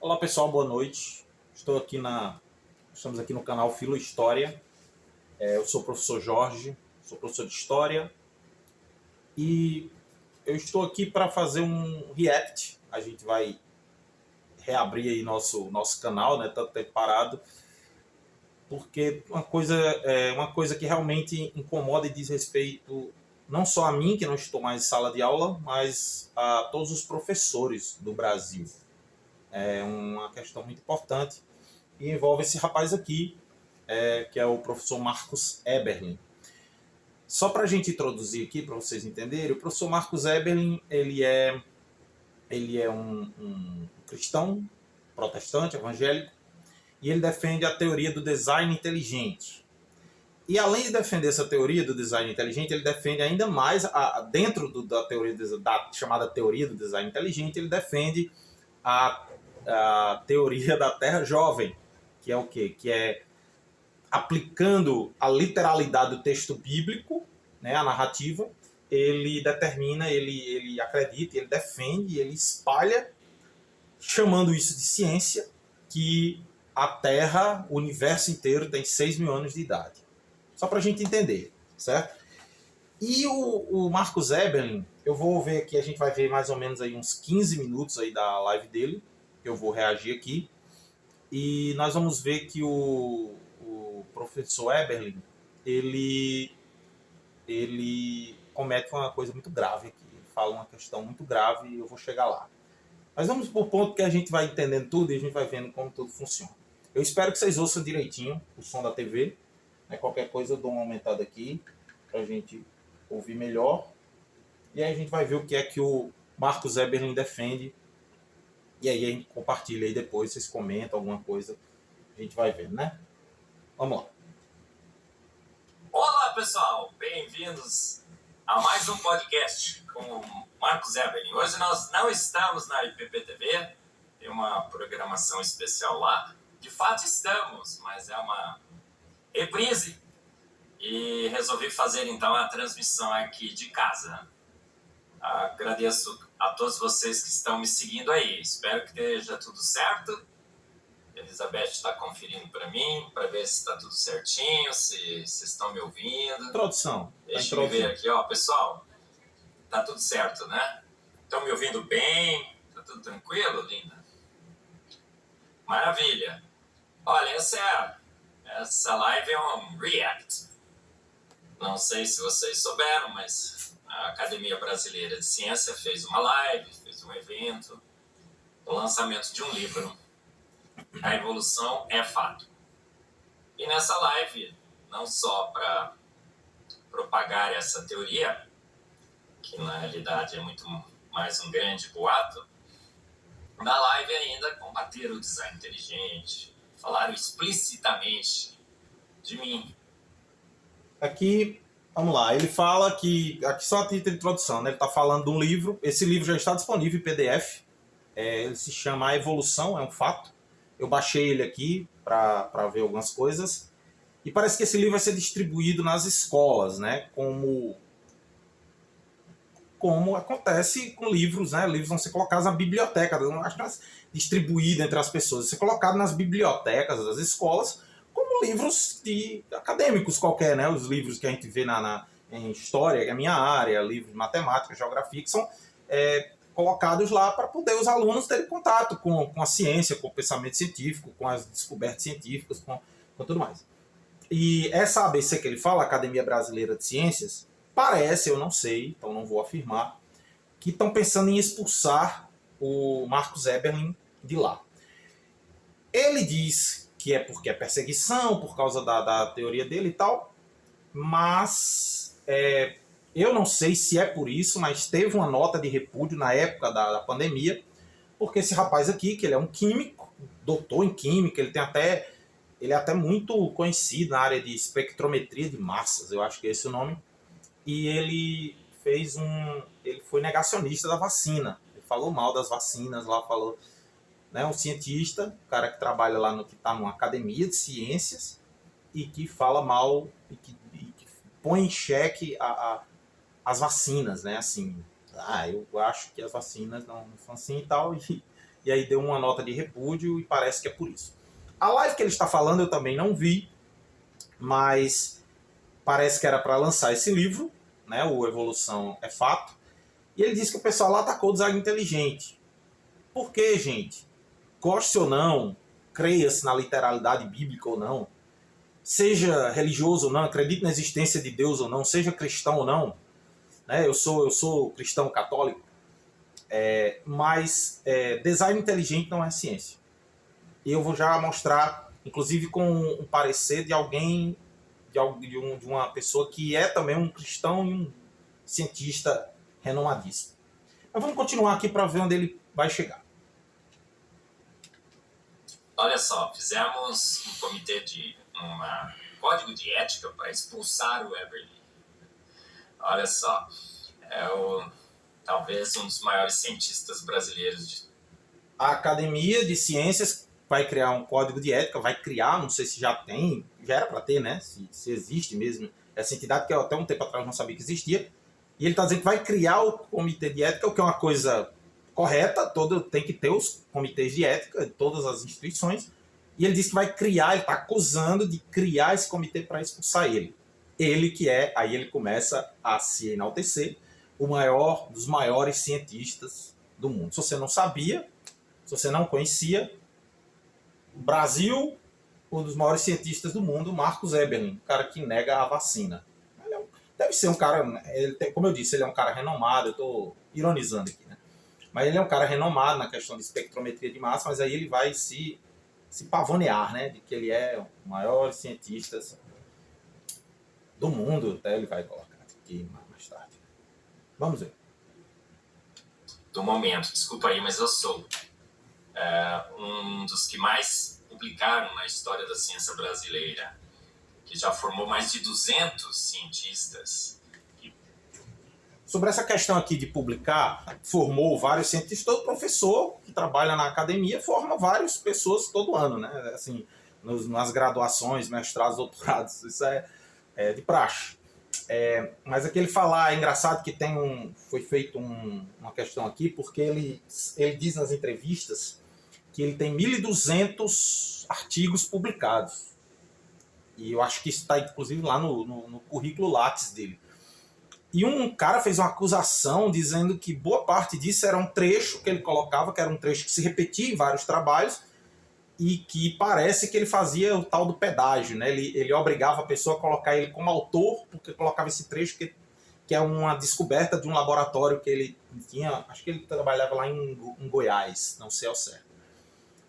Olá pessoal, boa noite. Estamos aqui no canal Filo História. Eu sou o professor Jorge, sou professor de História e eu estou aqui para fazer um react. A gente vai reabrir aí nosso canal, né? Tanto tempo parado, porque uma coisa que realmente incomoda e diz respeito não só a mim, que não estou mais em sala de aula, mas a todos os professores do Brasil. É uma questão muito importante e envolve esse rapaz aqui, que é o professor Marcos Eberlin. Só para a gente introduzir aqui, para vocês entenderem, o professor Marcos Eberlin ele é um cristão protestante, evangélico, e ele defende a teoria do design inteligente. E além de defender essa teoria do design inteligente, ele defende ainda mais, da teoria da chamada teoria do design inteligente, ele defende a teoria da Terra Jovem, que é o quê? Que é aplicando a literalidade do texto bíblico, né, a narrativa, ele determina, ele acredita, ele defende, ele espalha, chamando isso de ciência, que a Terra, o universo inteiro, tem 6.000 anos de idade. Só para a gente entender, certo? E o Marcos Eberlin, eu vou ver aqui, a gente vai ver mais ou menos aí uns 15 minutos aí da live dele, que eu vou reagir aqui, e nós vamos ver que o professor Eberlin, ele comete uma coisa muito grave aqui, ele fala uma questão muito grave e eu vou chegar lá. Mas vamos por ponto que a gente vai entendendo tudo e a gente vai vendo como tudo funciona. Eu espero que vocês ouçam direitinho o som da TV, né? Qualquer coisa eu dou uma aumentada aqui para a gente ouvir melhor. E aí a gente vai ver o que é que o Marcos Eberlin defende. E aí a gente compartilha aí depois, vocês comentam alguma coisa, a gente vai vendo, né? Vamos lá. Olá pessoal, bem-vindos a mais um podcast com o Marcos Eberlin. Hoje nós não estamos na IPP-TV, tem uma programação especial lá. De fato estamos, mas é uma reprise. E resolvi fazer então a transmissão aqui de casa. Agradeço a todos vocês que estão me seguindo aí. Espero que esteja tudo certo. Elizabeth está conferindo para mim, para ver se está tudo certinho, se vocês estão me ouvindo. Introdução. Deixa eu ver aqui, ó, pessoal. Tá tudo certo, né? Estão me ouvindo bem? Tá tudo tranquilo, linda? Maravilha. Olha, essa live é um react. Não sei se vocês souberam, mas a Academia Brasileira de Ciência fez uma live, fez um evento, o lançamento de um livro. A evolução é fato. E nessa live, não só para propagar essa teoria, que na realidade é muito mais um grande boato, na live ainda combater o design inteligente, falaram explicitamente de mim. Aqui, vamos lá, ele fala que, aqui só a título de introdução, né? Ele está falando de um livro, esse livro já está disponível em PDF, ele se chama A Evolução, é um fato. Eu baixei ele aqui para ver algumas coisas. E parece que esse livro vai ser distribuído nas escolas, né? Como acontece com livros, né? Livros vão ser colocados na biblioteca, não acho que distribuído entre as pessoas, ser colocado nas bibliotecas das escolas como livros acadêmicos qualquer, né? Os livros que a gente vê em história, que é a minha área, livros de matemática, geografia, que são colocados lá para poder os alunos terem contato com a ciência, com o pensamento científico, com as descobertas científicas, com tudo mais. E essa ABC que ele fala, Academia Brasileira de Ciências, parece, eu não sei, então não vou afirmar, que estão pensando em expulsar o Marcos Eberlin de lá. Ele diz que é porque é perseguição, por causa da teoria dele e tal, mas eu não sei se é por isso, mas teve uma nota de repúdio na época da pandemia, porque esse rapaz aqui, que ele é um químico, doutor em química, ele é até muito conhecido na área de espectrometria de massas, eu acho que é esse o nome, e ele foi negacionista da vacina, ele falou mal das vacinas lá, falou, né, um cientista, um cara que trabalha lá que está numa academia de ciências e que fala mal e que põe em xeque as vacinas, né, assim, eu acho que as vacinas não são assim e tal, e e aí deu uma nota de repúdio e parece que é por isso. A live que ele está falando eu também não vi, mas parece que era para lançar esse livro, né, o Evolução é Fato, e ele disse que o pessoal lá atacou o design inteligente. Por quê, gente? Goste ou não, creia-se na literalidade bíblica ou não, seja religioso ou não, acredite na existência de Deus ou não, seja cristão ou não, né? Eu sou cristão católico, mas design inteligente não é ciência. E eu vou já mostrar, inclusive com um parecer de alguém, de uma pessoa que é também um cristão e um cientista renomadíssimo. Mas vamos continuar aqui para ver onde ele vai chegar. Olha só, fizemos um comitê código de ética para expulsar o Eberle. Olha só, talvez um dos maiores cientistas brasileiros. A Academia de Ciências vai criar um código de ética, vai criar, não sei se já tem, já era para ter, né? Se existe mesmo essa entidade, que eu até um tempo atrás não sabia que existia. E ele está dizendo que vai criar o comitê de ética, o que é uma coisa correta, tem que ter os comitês de ética de todas as instituições. E ele disse que vai criar, ele está acusando de criar esse comitê para expulsar ele. Ele que aí ele começa a se enaltecer, o maior dos maiores cientistas do mundo. Se você não sabia, se você não conhecia, o Brasil, um dos maiores cientistas do mundo, Marcos Eberlin, o cara que nega a vacina. Deve ser um cara, como eu disse, ele é um cara renomado, eu estou ironizando aqui, né? Mas ele é um cara renomado na questão de espectrometria de massa, mas aí ele vai se pavonear, né? De que ele é o maior cientista do mundo, até ele vai colocar aqui mais tarde. Vamos ver. Do momento, desculpa aí, mas eu sou um dos que mais publicaram na história da ciência brasileira, que já formou mais de 200 cientistas. Sobre essa questão aqui de publicar, formou vários cientistas, todo professor que trabalha na academia forma várias pessoas todo ano, né? Assim, nas graduações, mestrados, doutorados, isso é de praxe. Mas aquele falar, é engraçado que foi feito uma questão aqui, porque ele diz nas entrevistas que ele tem 1.200 artigos publicados. E eu acho que isso está, inclusive, lá no currículo Lattes dele. E um cara fez uma acusação dizendo que boa parte disso era um trecho que ele colocava, que era um trecho que se repetia em vários trabalhos, e que parece que ele fazia o tal do pedágio, né? Ele obrigava a pessoa a colocar ele como autor, porque colocava esse trecho que é uma descoberta de um laboratório que ele tinha, acho que ele trabalhava lá em Goiás, não sei ao certo.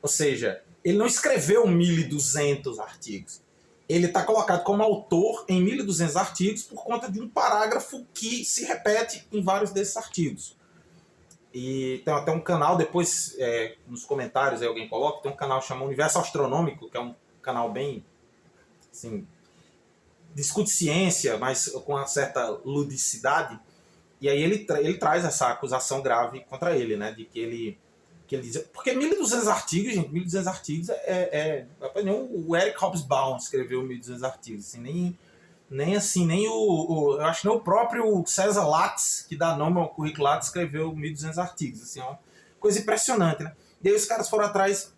Ou seja, ele não escreveu 1.200 artigos. Ele está colocado como autor em 1.200 artigos por conta de um parágrafo que se repete em vários desses artigos. E tem até um canal, depois nos comentários aí alguém coloca, tem um canal chamado Universo Astronômico, que é um canal bem, assim, discute ciência, mas com uma certa ludicidade. E aí ele traz essa acusação grave contra ele, né, de que ele diz... Porque 1.200 artigos, gente, 1.200 artigos o Eric Hobsbawm escreveu 1.200 artigos, assim, nem eu acho que nem o próprio César Lattes, que dá nome ao currículo Lattes, escreveu 1.200 artigos, assim, é uma coisa impressionante, né? E aí os caras foram atrás,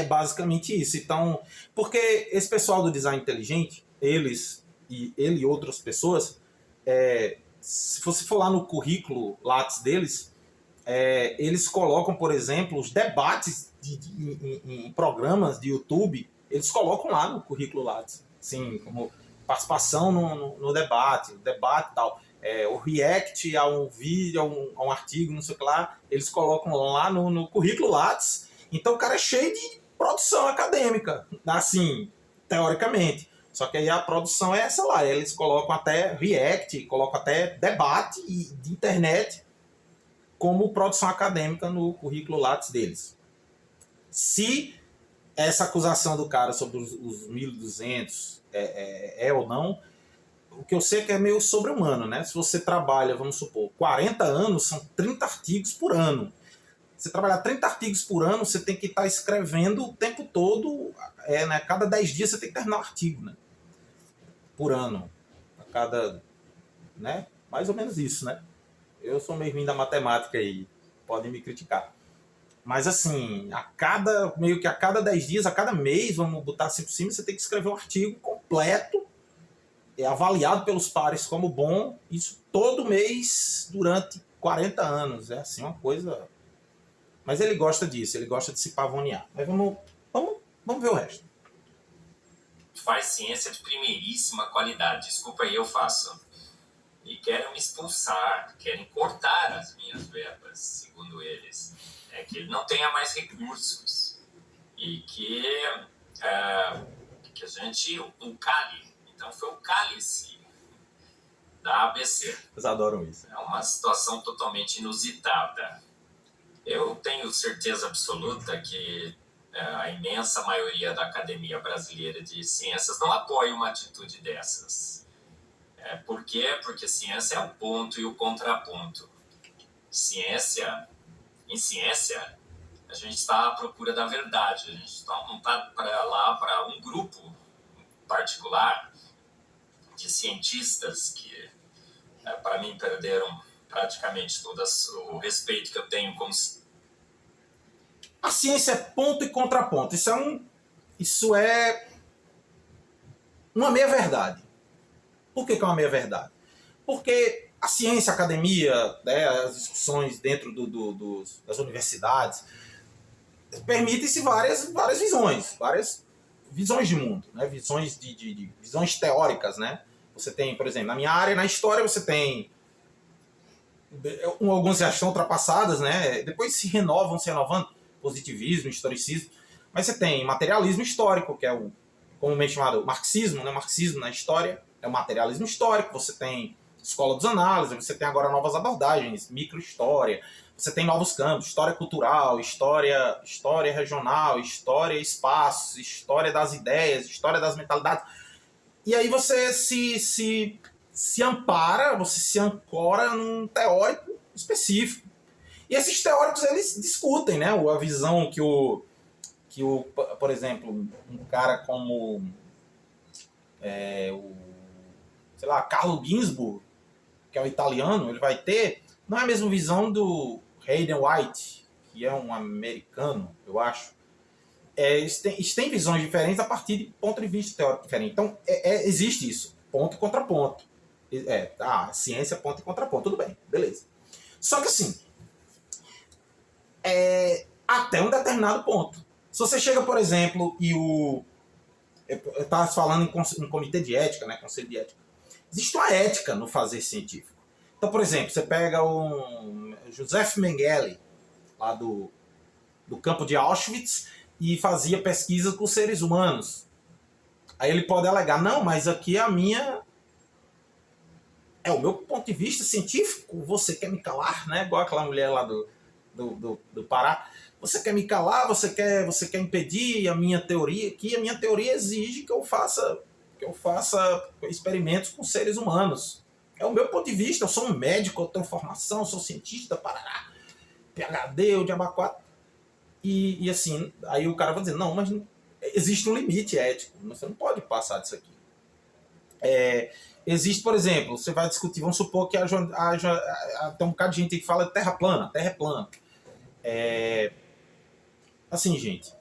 basicamente isso. Então, porque esse pessoal do design inteligente, ele e outras pessoas, se você for lá no currículo Lattes deles, eles colocam, por exemplo, os debates em programas de YouTube, eles colocam lá no currículo Lattes, assim, como participação no debate, e tal. O react a um vídeo, a um artigo, não sei o que lá, eles colocam lá no currículo Lattes. Então o cara é cheio de produção acadêmica, assim, teoricamente. Só que aí a produção é essa lá, eles colocam até react, colocam até debate de internet como produção acadêmica no currículo Lattes deles. Se essa acusação do cara sobre os 1.200 ou não, o que eu sei é que é meio sobre-humano, né? Se você trabalha, vamos supor, 40 anos, são 30 artigos por ano. Você trabalhar 30 artigos por ano, você tem que estar escrevendo o tempo todo, né? Cada 10 dias você tem que terminar um artigo, né? Por ano. A cada, né? Mais ou menos isso, né? Eu sou meio ruim da matemática aí, podem me criticar. Mas assim, meio que a cada 10 dias, a cada mês, vamos botar assim por cima, você tem que escrever um artigo completo, avaliado pelos pares como bom, isso todo mês durante 40 anos. É assim uma coisa. Mas ele gosta disso, ele gosta de se pavonear. Mas vamos ver o resto. Faz ciência de primeiríssima qualidade. Desculpa aí, eu faço. E querem me expulsar, querem cortar as minhas verbas, segundo eles. É que ele não tenha mais recursos. E que a gente o cale. Então foi o cálice da ABC. Vocês adoram isso. É uma situação totalmente inusitada. Eu tenho certeza absoluta que a imensa maioria da Academia Brasileira de Ciências não apoia uma atitude dessas. Por quê? Porque ciência é o ponto e o contraponto. Em ciência, a gente está à procura da verdade. A gente não está lá para um grupo particular de cientistas que, para mim, perderam praticamente todo o respeito que eu tenho como... A ciência é ponto e contraponto. Isso é uma meia-verdade. Por que é uma meia-verdade? Porque a ciência, a academia, né, as discussões dentro das universidades, permitem-se várias visões de mundo, né? Visões teóricas. Né? Você tem, por exemplo, na minha área, na história, você tem... Algumas já estão ultrapassadas, né? Depois se renovando, positivismo, historicismo. Mas você tem materialismo histórico, que é o comumente chamado marxismo, né? Marxismo na história é o materialismo histórico. Você tem escola dos análises, você tem agora novas abordagens, microhistória, você tem novos campos, história cultural, história regional, história espaços, história das ideias, história das mentalidades. E aí você se ampara, você se ancora num teórico específico. E esses teóricos, eles discutem, né, a visão que por exemplo, um cara como Carlo Ginzburg, que é um italiano, ele vai ter, não é a mesma visão do Hayden White, que é um americano, eu acho. Eles têm visões diferentes a partir de ponto de vista teórico diferente. Então, existe isso, ponto e contraponto. Ciência, ponto e contraponto, tudo bem, beleza. Só que assim, até um determinado ponto. Se você chega, por exemplo, eu estava falando em comitê de ética, né, conselho de ética. Existe uma ética no fazer científico. Então, por exemplo, você pega o Joseph Mengele, lá do campo de Auschwitz, e fazia pesquisas com seres humanos. Aí ele pode alegar, não, mas aqui é o meu ponto de vista científico, você quer me calar, né? Igual aquela mulher lá do Pará. Você quer me calar, você quer impedir a minha teoria aqui. A minha teoria exige que eu faça experimentos com seres humanos. É o meu ponto de vista, eu sou um médico, eu tenho formação, eu sou cientista, parará, PhD, o diabo 4. E assim, aí o cara vai dizer, não, mas existe um limite ético, você não pode passar disso aqui. Existe, por exemplo, você vai discutir, vamos supor que tem um bocado de gente que fala de terra plana, terra é plana. Assim, gente,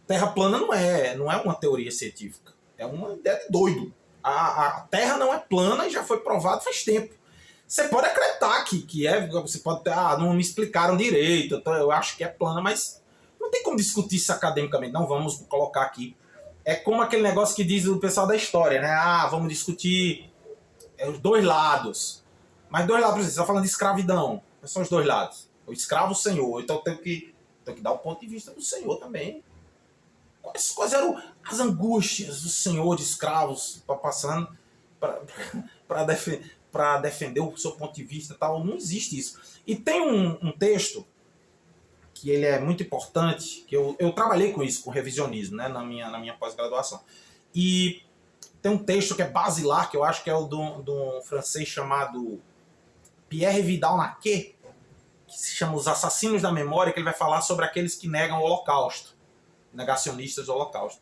terra plana não é uma teoria científica, é uma ideia de doido. A Terra não é plana e já foi provado faz tempo. Você pode acreditar que é, você pode ter, não me explicaram direito, então eu acho que é plana, mas não tem como discutir isso academicamente. Não, vamos colocar aqui. É como aquele negócio que diz o pessoal da história, né? Vamos discutir os dois lados. Mas dois lados, por exemplo, você está falando de escravidão. Quais são os dois lados? O escravo, o senhor. Então eu tenho que dar o ponto de vista do senhor também. Quais eram as angústias do senhor de escravos passando para defender o seu ponto de vista? Tal? Não existe isso. E tem um texto que ele é muito importante, que eu trabalhei com isso, com revisionismo, né, na minha pós-graduação. E tem um texto que é basilar, que eu acho que é o do francês chamado Pierre Vidal-Naquet, que se chama Os Assassinos da Memória, que ele vai falar sobre aqueles que negam o Holocausto, negacionistas do Holocausto.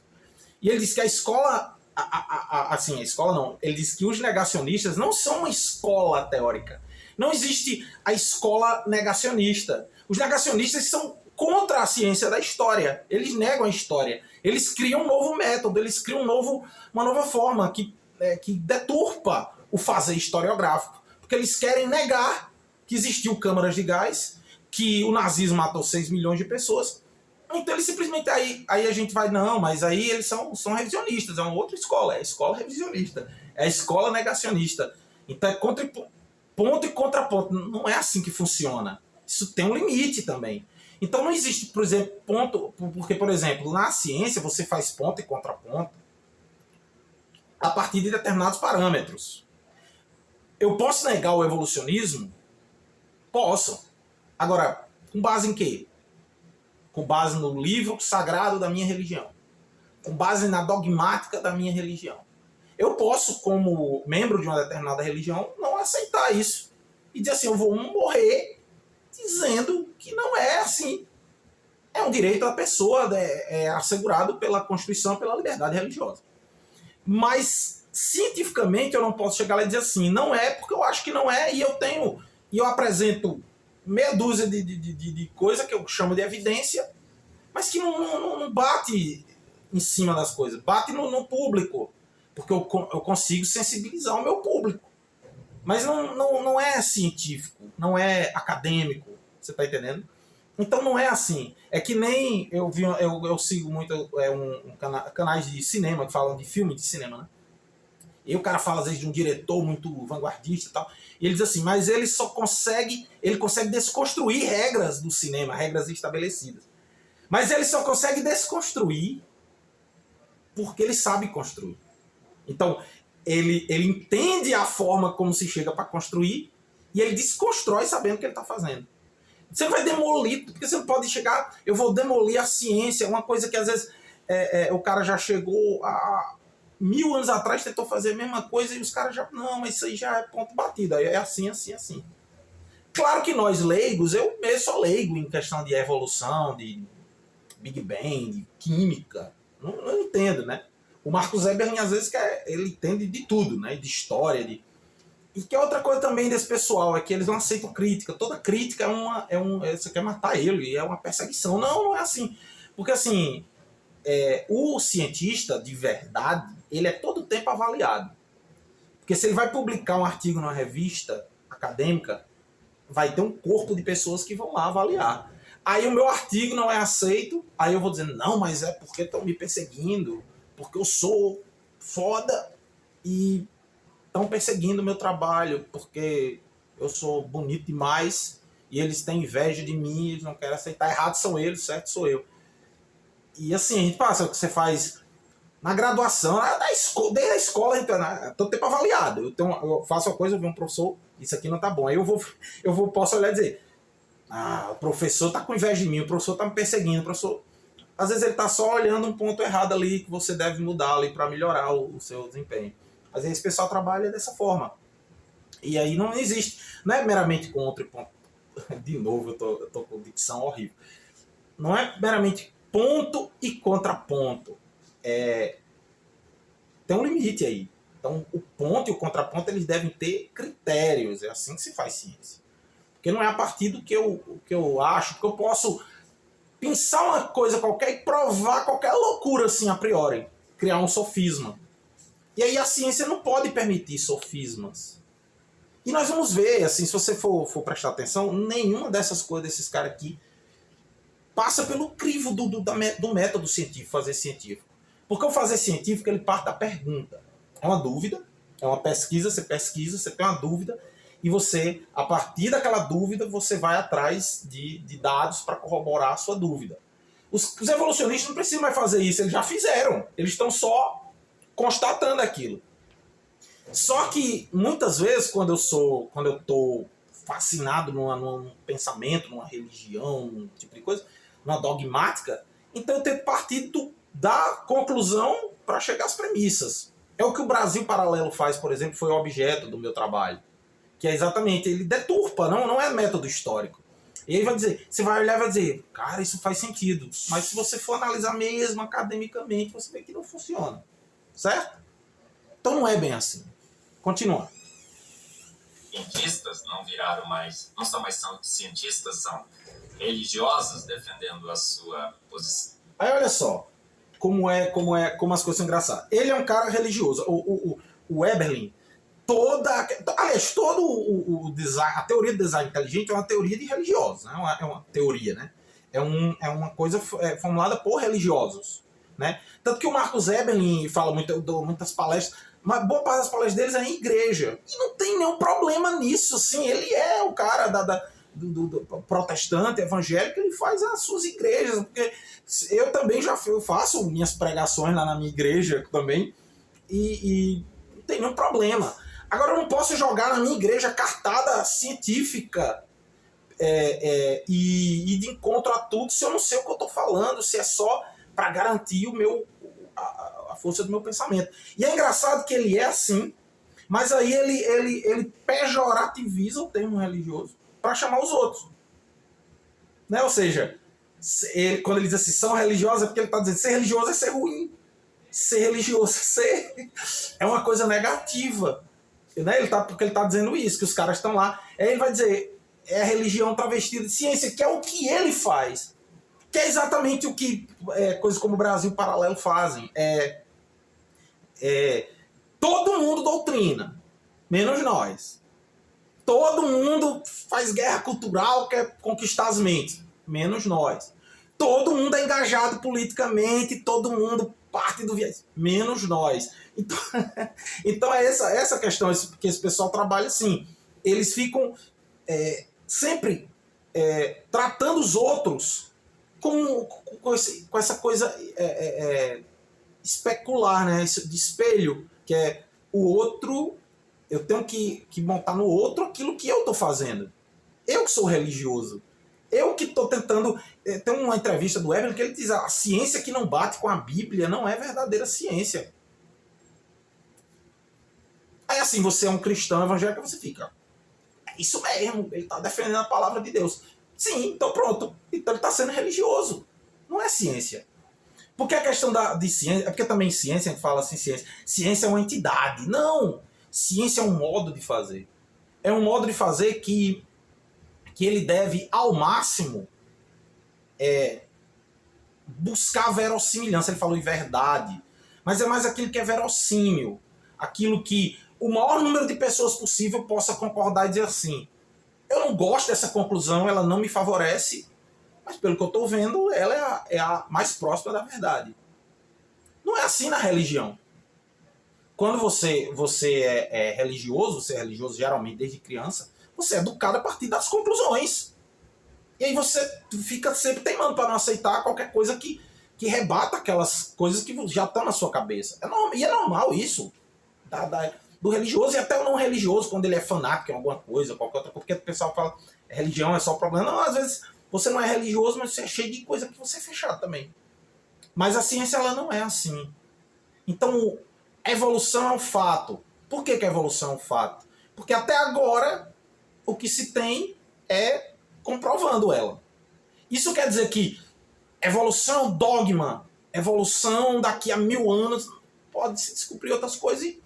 E ele diz que a escola, a escola não, ele diz que os negacionistas não são uma escola teórica. Não existe a escola negacionista. Os negacionistas são contra a ciência da história. Eles negam a história. Eles criam um novo método, eles criam uma nova forma que deturpa o fazer historiográfico. Porque eles querem negar que existiu câmaras de gás, que o nazismo matou 6 milhões de pessoas. Então eles simplesmente... Aí a gente vai, não, mas aí eles são revisionistas, é uma outra escola, é a escola revisionista, é a escola negacionista. Então é ponto e contraponto. Não é assim que funciona. Isso tem um limite também. Então não existe, por exemplo, ponto... Porque, por exemplo, na ciência você faz ponto e contraponto a partir de determinados parâmetros. Eu posso negar o evolucionismo? Posso. Agora, com base em quê? Com base no livro sagrado da minha religião. Com base na dogmática da minha religião. Eu posso, como membro de uma determinada religião, não aceitar isso. E dizer assim, eu vou morrer dizendo que não é assim. É um direito da pessoa, é assegurado pela Constituição, pela liberdade religiosa. Mas, cientificamente, eu não posso chegar lá e dizer assim, não é porque eu acho que não é, e eu apresento meia dúzia de coisa que eu chamo de evidência, mas que não bate em cima das coisas, bate no público, porque eu consigo sensibilizar o meu público. Mas não é científico, não é acadêmico, você está entendendo? Então não é assim. É que nem eu sigo muito canais de cinema que falam de filme de cinema, né? E o cara fala às vezes de um diretor muito vanguardista e tal. E ele diz assim, mas ele consegue desconstruir regras do cinema, regras estabelecidas. Mas ele só consegue desconstruir porque ele sabe construir. Então, ele entende a forma como se chega para construir e ele desconstrói sabendo o que ele está fazendo. Você vai demolir, porque você não pode chegar, eu vou demolir a ciência, uma coisa que às vezes o cara já chegou a 1000 anos atrás, tentou fazer a mesma coisa e os caras já, não, mas isso aí já é ponto batido, aí é assim, assim, assim. Claro que nós leigos, eu mesmo sou leigo em questão de evolução, de Big Bang, de química, não entendo, né? O Marcos Weber, às vezes, ele entende de tudo, né? De história, E que outra coisa também desse pessoal é que eles não aceitam crítica. Toda crítica você quer matar ele, é uma perseguição. Não é assim. Porque assim, o cientista de verdade, ele é todo tempo avaliado. Porque se ele vai publicar um artigo numa revista acadêmica, vai ter um corpo de pessoas que vão lá avaliar. Aí o meu artigo não é aceito, aí eu vou dizer, não, mas é porque estão me perseguindo, porque eu sou foda e estão perseguindo o meu trabalho, porque eu sou bonito demais e eles têm inveja de mim, eles não querem aceitar. Errado são eles, certo sou eu. E assim, a gente passa o que você faz na graduação, desde a escola, todo tempo avaliado. Eu faço uma coisa, eu vejo um professor, isso aqui não tá bom. Aí posso olhar e dizer, o professor tá com inveja de mim, o professor tá me perseguindo, o professor... Às vezes ele tá só olhando um ponto errado ali que você deve mudar ali para melhorar o seu desempenho. Às vezes o pessoal trabalha dessa forma. E aí não existe. Não é meramente contra e ponto. De novo, eu tô com dicção horrível. Não é meramente ponto e contraponto. Tem um limite aí. Então o ponto e o contraponto eles devem ter critérios. É assim que se faz ciência. Porque não é a partir do que eu acho, que eu posso pensar uma coisa qualquer e provar qualquer loucura assim a priori. Criar um sofisma. E aí a ciência não pode permitir sofismas. E nós vamos ver, assim, se você for prestar atenção, nenhuma dessas coisas desses caras aqui passa pelo crivo do método científico, fazer científico. Porque o fazer científico, ele parte da pergunta. É uma dúvida, é uma pesquisa, você tem uma dúvida, e você, a partir daquela dúvida, você vai atrás de dados para corroborar a sua dúvida. Os evolucionistas não precisam mais fazer isso, eles já fizeram. Eles estão só constatando aquilo. Só que, muitas vezes, quando eu estou fascinado num pensamento, numa religião, num tipo de coisa, numa dogmática, então eu tento partir da conclusão para chegar às premissas. É o que o Brasil Paralelo faz, por exemplo, foi o objeto do meu trabalho. Que é exatamente, ele deturpa, não é método histórico. E aí você vai olhar e vai dizer, cara, isso faz sentido. Mas se você for analisar mesmo academicamente, você vê que não funciona. Certo? Então não é bem assim. Continua. Cientistas não viraram mais, não são mais cientistas, são religiosos defendendo a sua posição. Aí olha só, como as coisas são engraçadas. Ele é um cara religioso. O Eberlin, todo o design, a teoria do design inteligente é uma teoria de religiosos, né? É uma teoria, né? É uma coisa formulada por religiosos, né? Tanto que o Marcus Eberlin fala muitas palestras, mas boa parte das palestras deles é em igreja. E não tem nenhum problema nisso, assim. Ele é o cara do protestante, evangélico, ele faz as suas igrejas, porque eu também eu faço minhas pregações lá na minha igreja também, e não tem nenhum problema. Agora eu não posso jogar na minha igreja cartada científica e de encontro a tudo se eu não sei o que eu estou falando, se é só para garantir a força do meu pensamento. E é engraçado que ele é assim, mas aí ele pejorativiza o termo religioso para chamar os outros. Né? Ou seja, quando ele diz assim, são religiosos, é porque ele está dizendo ser religioso é ser ruim. Ser religioso é uma coisa negativa. Né? Porque ele está dizendo isso, que os caras estão lá. Aí ele vai dizer, é a religião travestida de ciência, que é o que ele faz. Que é exatamente o que coisas como o Brasil Paralelo fazem. Todo mundo doutrina, menos nós. Todo mundo faz guerra cultural, quer conquistar as mentes, menos nós. Todo mundo é engajado politicamente, todo mundo parte do viés, menos nós. Então é essa questão que esse pessoal trabalha assim. Eles ficam sempre tratando os outros com essa coisa especular, né? De espelho, que é o outro. Eu tenho que montar no outro aquilo que eu estou fazendo. Eu que sou religioso. Eu que estou tentando... Tem uma entrevista do Evelyn que ele diz a ciência que não bate com a Bíblia não é verdadeira ciência. Aí assim, você é um cristão evangélico, você fica... É isso mesmo, ele está defendendo a palavra de Deus. Sim, então pronto. Então ele está sendo religioso. Não é ciência. Porque a questão de ciência... É porque também ciência, a gente fala assim, ciência é uma entidade. Não! Ciência é um modo de fazer. É um modo de fazer que ele deve, ao máximo, buscar verossimilhança. Ele falou em verdade. Mas é mais aquilo que é verossímil. Aquilo que o maior número de pessoas possível possa concordar e dizer assim, eu não gosto dessa conclusão, ela não me favorece, mas pelo que eu estou vendo, ela é a mais próxima da verdade. Não é assim na religião. Quando você é religioso, você é religioso geralmente desde criança, você é educado a partir das conclusões. E aí você fica sempre teimando para não aceitar qualquer coisa que rebata aquelas coisas que já estão na sua cabeça. E é normal isso. Do religioso e até o não religioso, quando ele é fanático em alguma coisa, qualquer outra coisa, porque o pessoal fala, religião é só problema. Não, às vezes você não é religioso, mas você é cheio de coisa que você é fechado também. Mas a ciência, ela não é assim. Então, a evolução é um fato. Por que a evolução é um fato? Porque até agora, o que se tem é comprovando ela. Isso quer dizer que evolução é um dogma. Evolução daqui a 1000 anos pode se descobrir outras coisas e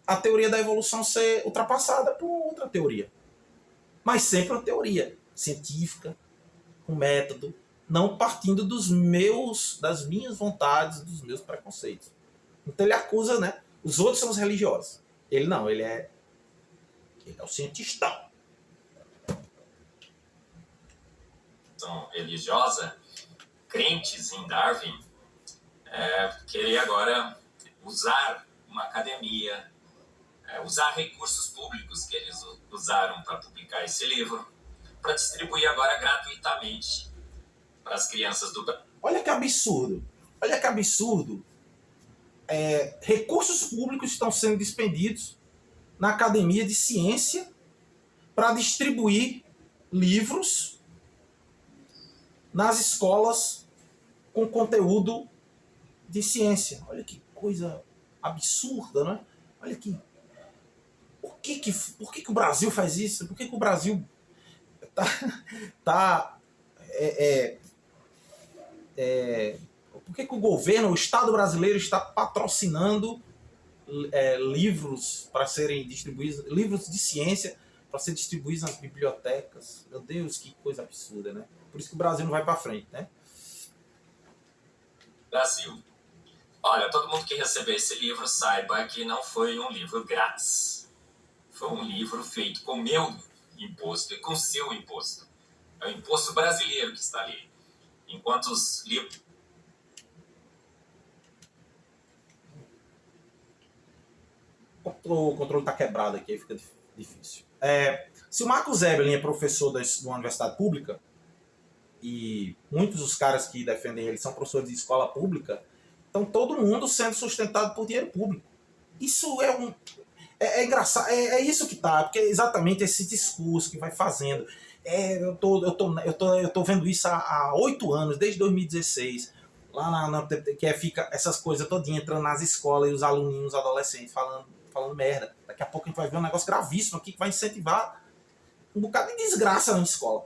a teoria da evolução ser ultrapassada por outra teoria. Mas sempre uma teoria científica, com método, não partindo das minhas vontades, dos meus preconceitos. Então ele acusa, né? Os outros são os religiosos. Ele não, ele é o cientistão. Religiosa, crentes em Darwin, querer agora usar uma academia, usar recursos públicos que eles usaram para publicar esse livro, para distribuir agora gratuitamente para as crianças do Brasil. Olha que absurdo. Olha que absurdo. Recursos públicos estão sendo despendidos na academia de ciência para distribuir livros nas escolas com conteúdo de ciência. Olha que coisa absurda, não é? Olha que... Por que o Brasil faz isso? Por que o Brasil por que o governo, o Estado brasileiro está patrocinando livros para serem distribuídos, livros de ciência para ser distribuídos nas bibliotecas. Meu Deus, que coisa absurda, né? Por isso que o Brasil não vai para frente, né? Brasil. Olha, todo mundo que receber esse livro saiba que não foi um livro grátis. Foi um livro feito com meu imposto e com seu imposto. É o imposto brasileiro que está ali. Enquanto os livros... O controle está quebrado aqui, aí fica difícil. Se o Marcos Eberlin é professor de uma universidade pública, e muitos dos caras que defendem ele são professores de escola pública, então todo mundo sendo sustentado por dinheiro público. Isso é engraçado, é isso que tá, porque é exatamente esse discurso que vai fazendo. Eu tô vendo isso há 8 anos, desde 2016, lá que fica essas coisas todinhas entrando nas escolas e os aluninhos, os adolescentes falando merda. Daqui a pouco a gente vai ver um negócio gravíssimo aqui que vai incentivar um bocado de desgraça na escola.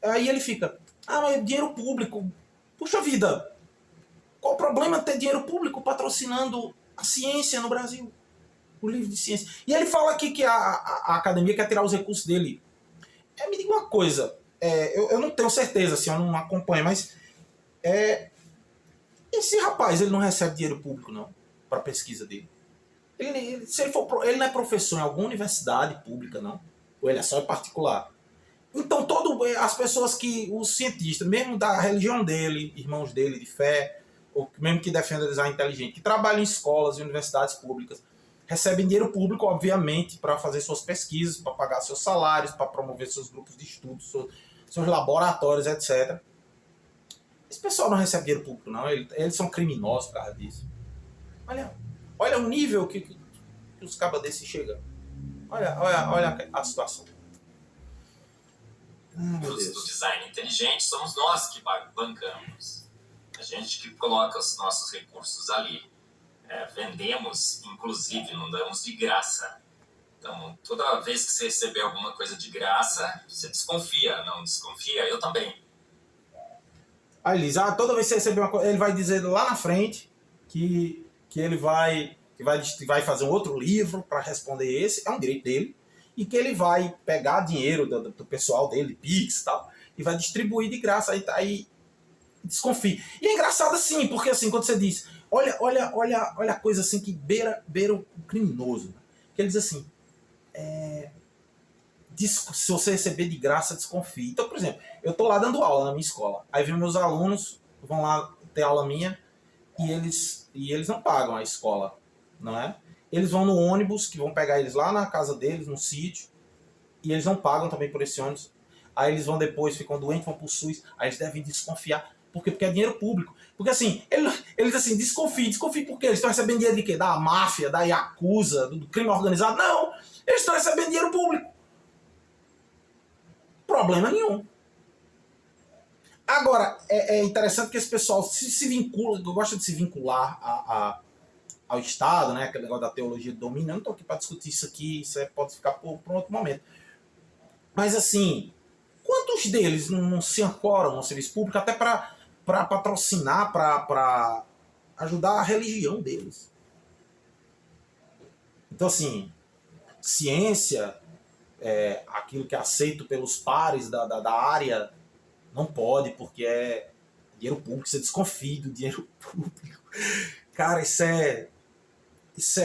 Aí ele fica, mas é dinheiro público. Puxa vida, qual o problema de ter dinheiro público patrocinando a ciência no Brasil? O livro de ciência. E ele fala aqui que a academia quer tirar os recursos dele. Me diga uma coisa, eu não tenho certeza, assim, eu não acompanho, mas esse rapaz, ele não recebe dinheiro público, não, para a pesquisa dele. Ele não é professor em alguma universidade pública, não. Ou ele é só em particular. Então, as pessoas os cientistas, mesmo da religião dele, irmãos dele de fé, ou mesmo que defendem o design inteligente, que trabalham em escolas e universidades públicas, recebem dinheiro público, obviamente, para fazer suas pesquisas, para pagar seus salários, para promover seus grupos de estudo, seus laboratórios, etc. Esse pessoal não recebe dinheiro público, não. Eles são criminosos por causa disso. Olha o nível que os cabas desses chegam. Olha a situação. do design inteligente somos nós que bancamos. A gente que coloca os nossos recursos ali. Vendemos, inclusive, não damos de graça. Então, toda vez que você receber alguma coisa de graça, você desconfia. Não desconfia? Eu também. Aí, Liz, toda vez que você receber uma coisa, ele vai dizer lá na frente que ele vai fazer um outro livro para responder esse, é um direito dele, e que ele vai pegar dinheiro do pessoal dele, Pix e tal, e vai distribuir de graça. Aí desconfia. E é engraçado assim, porque assim, quando você diz, olha a coisa assim que beira o criminoso, né? Que ele diz assim, se você receber de graça, desconfie. Então, por exemplo, eu tô lá dando aula na minha escola, aí vem meus alunos, vão lá ter aula minha, e eles não pagam a escola, não é? Eles vão no ônibus, que vão pegar eles lá na casa deles, no sítio, e eles não pagam também por esse ônibus. Aí eles vão depois, ficam doentes, vão pro SUS, aí eles devem desconfiar. Por quê? Porque é dinheiro público. Porque assim, eles assim, desconfie por quê? Eles estão recebendo dinheiro de quê? Da máfia, da Yakuza, do crime organizado? Não! Eles estão recebendo dinheiro público. Problema nenhum. Agora, é interessante que esse pessoal se vincula, gosta de se vincular ao Estado, né? Aquele negócio da teologia do domínio. Eu não estou aqui para discutir isso aqui, isso pode ficar por um outro momento. Mas assim, quantos deles não se ancoram no serviço público até para patrocinar, para ajudar a religião deles? Então assim, ciência, aquilo que é aceito pelos pares da área, não pode, porque é dinheiro público, você desconfia do dinheiro público. Cara, isso é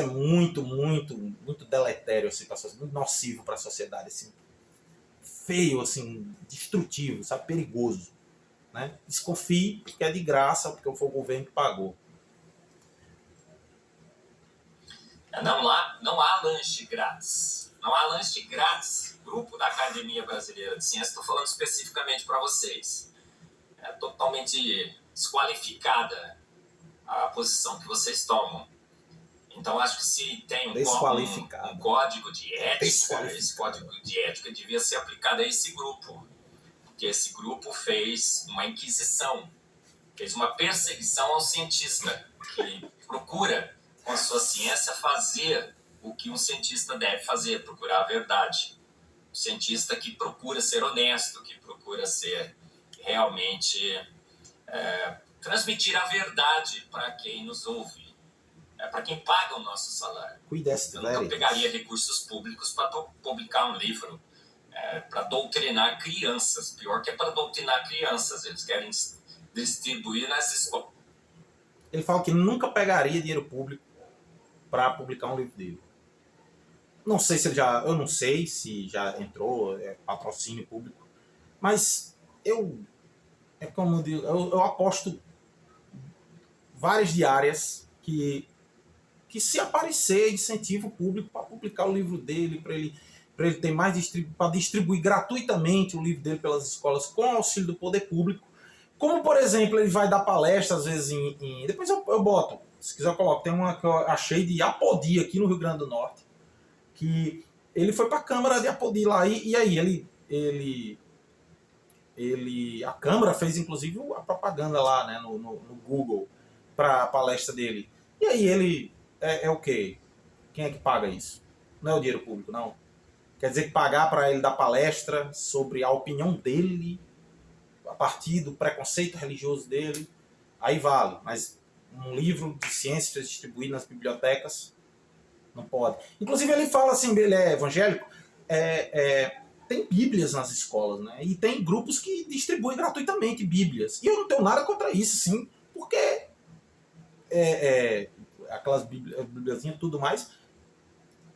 muito, muito, muito deletério, assim, muito nocivo para a sociedade, assim, feio, assim, destrutivo, sabe, perigoso, né? Desconfie, porque é de graça, porque foi o governo que pagou. Não há lanche grátis. Não há lanche grátis. Grupo da Academia Brasileira de Ciências, estou falando especificamente para vocês. É totalmente desqualificada a posição que vocês tomam. Então, acho que se tem um código de ética, esse código de ética devia ser aplicado a esse grupo. Porque esse grupo fez uma inquisição, fez uma perseguição ao cientista, que procura, com a sua ciência, fazer o que um cientista deve fazer, procurar a verdade. Um cientista que procura ser honesto, que procura ser realmente transmitir a verdade para quem nos ouve. É para quem paga o nosso salário. Eu nunca pegaria recursos públicos para publicar um livro para doutrinar crianças. Pior que é para doutrinar crianças. Eles querem distribuir nas escolas. Ele fala que nunca pegaria dinheiro público para publicar um livro dele. Não sei se ele já... Eu não sei se já entrou patrocínio público. Mas é como eu digo, eu aposto várias diárias que se aparecer, incentiva o público para publicar o livro dele, para ele ter mais para distribuir gratuitamente o livro dele pelas escolas com auxílio do poder público. Como, por exemplo, ele vai dar palestra, às vezes, depois eu boto, se quiser eu coloco, tem uma que eu achei de Apodi, aqui no Rio Grande do Norte, que ele foi para a Câmara de Apodi lá, e aí a Câmara fez, inclusive, a propaganda lá, né, no Google, para a palestra dele. E aí ele... É o quê? Quem é que paga isso? Não é o dinheiro público, não. Quer dizer que pagar para ele dar palestra sobre a opinião dele, a partir do preconceito religioso dele, aí vale. Mas um livro de ciências distribuído nas bibliotecas, não pode. Inclusive ele fala assim, ele é evangélico, tem bíblias nas escolas, né? E tem grupos que distribuem gratuitamente bíblias. E eu não tenho nada contra isso, sim, porque aquelas bibliazinhas e tudo mais,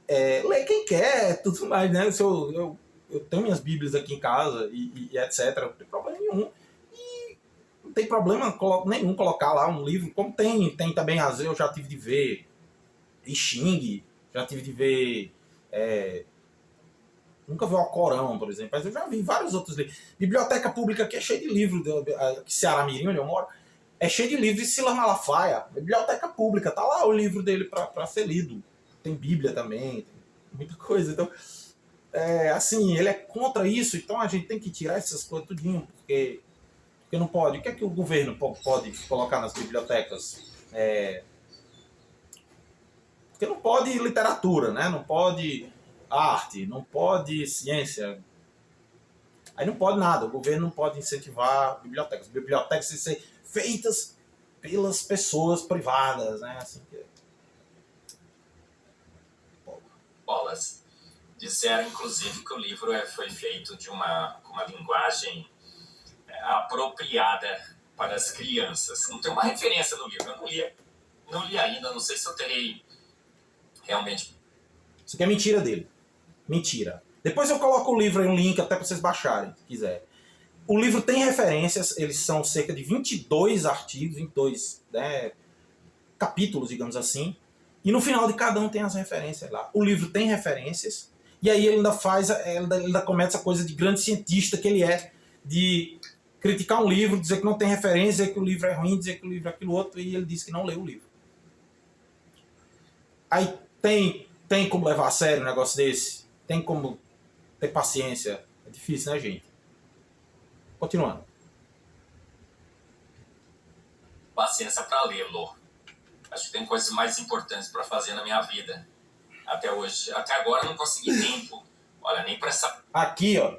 lê quem quer, tudo mais, né? Eu tenho minhas bíblias aqui em casa e etc. Não tem problema nenhum. E não tem problema nenhum colocar lá um livro, como tem também, às vezes eu já tive de ver Xing, já tive de ver... nunca vi o Alcorão, por exemplo, mas eu já vi vários outros livros. Biblioteca pública aqui é cheia de livros, Ceará Mirim, onde eu moro, é cheio de livros de Silas Malafaia. Biblioteca pública, tá lá o livro dele para ser lido. Tem Bíblia também, tem muita coisa. Então, assim, ele é contra isso, então a gente tem que tirar essas coisas tudinho, porque não pode. O que é que o governo pode colocar nas bibliotecas? Porque não pode literatura, né? Não pode arte, não pode ciência. Aí não pode nada, o governo não pode incentivar bibliotecas. Bibliotecas têm que ser feitas pelas pessoas privadas, né? Assim que... Bolas. Disseram, inclusive, que o livro foi feito com uma linguagem apropriada para as crianças. Não tem uma referência no livro, eu não li ainda, não sei se eu terei realmente... Isso aqui é mentira dele. Mentira. Depois eu coloco o livro aí, um link até para vocês baixarem, se quiser. O livro tem referências, eles são cerca de 22 artigos, 22 capítulos, digamos assim. E no final de cada um tem as referências lá. O livro tem referências, e aí ele ainda comete essa coisa de grande cientista que ele é, de criticar um livro, dizer que não tem referência, dizer que o livro é ruim, dizer que o livro é aquilo outro, e ele diz que não leu o livro. Aí tem como levar a sério um negócio desse? Tem como ter paciência? É difícil, né, gente? Continuando. Paciência para lê-lo. Acho que tem coisas mais importantes para fazer na minha vida. Até hoje. Até agora eu não consegui tempo. Olha, nem para essa... Aqui, ó.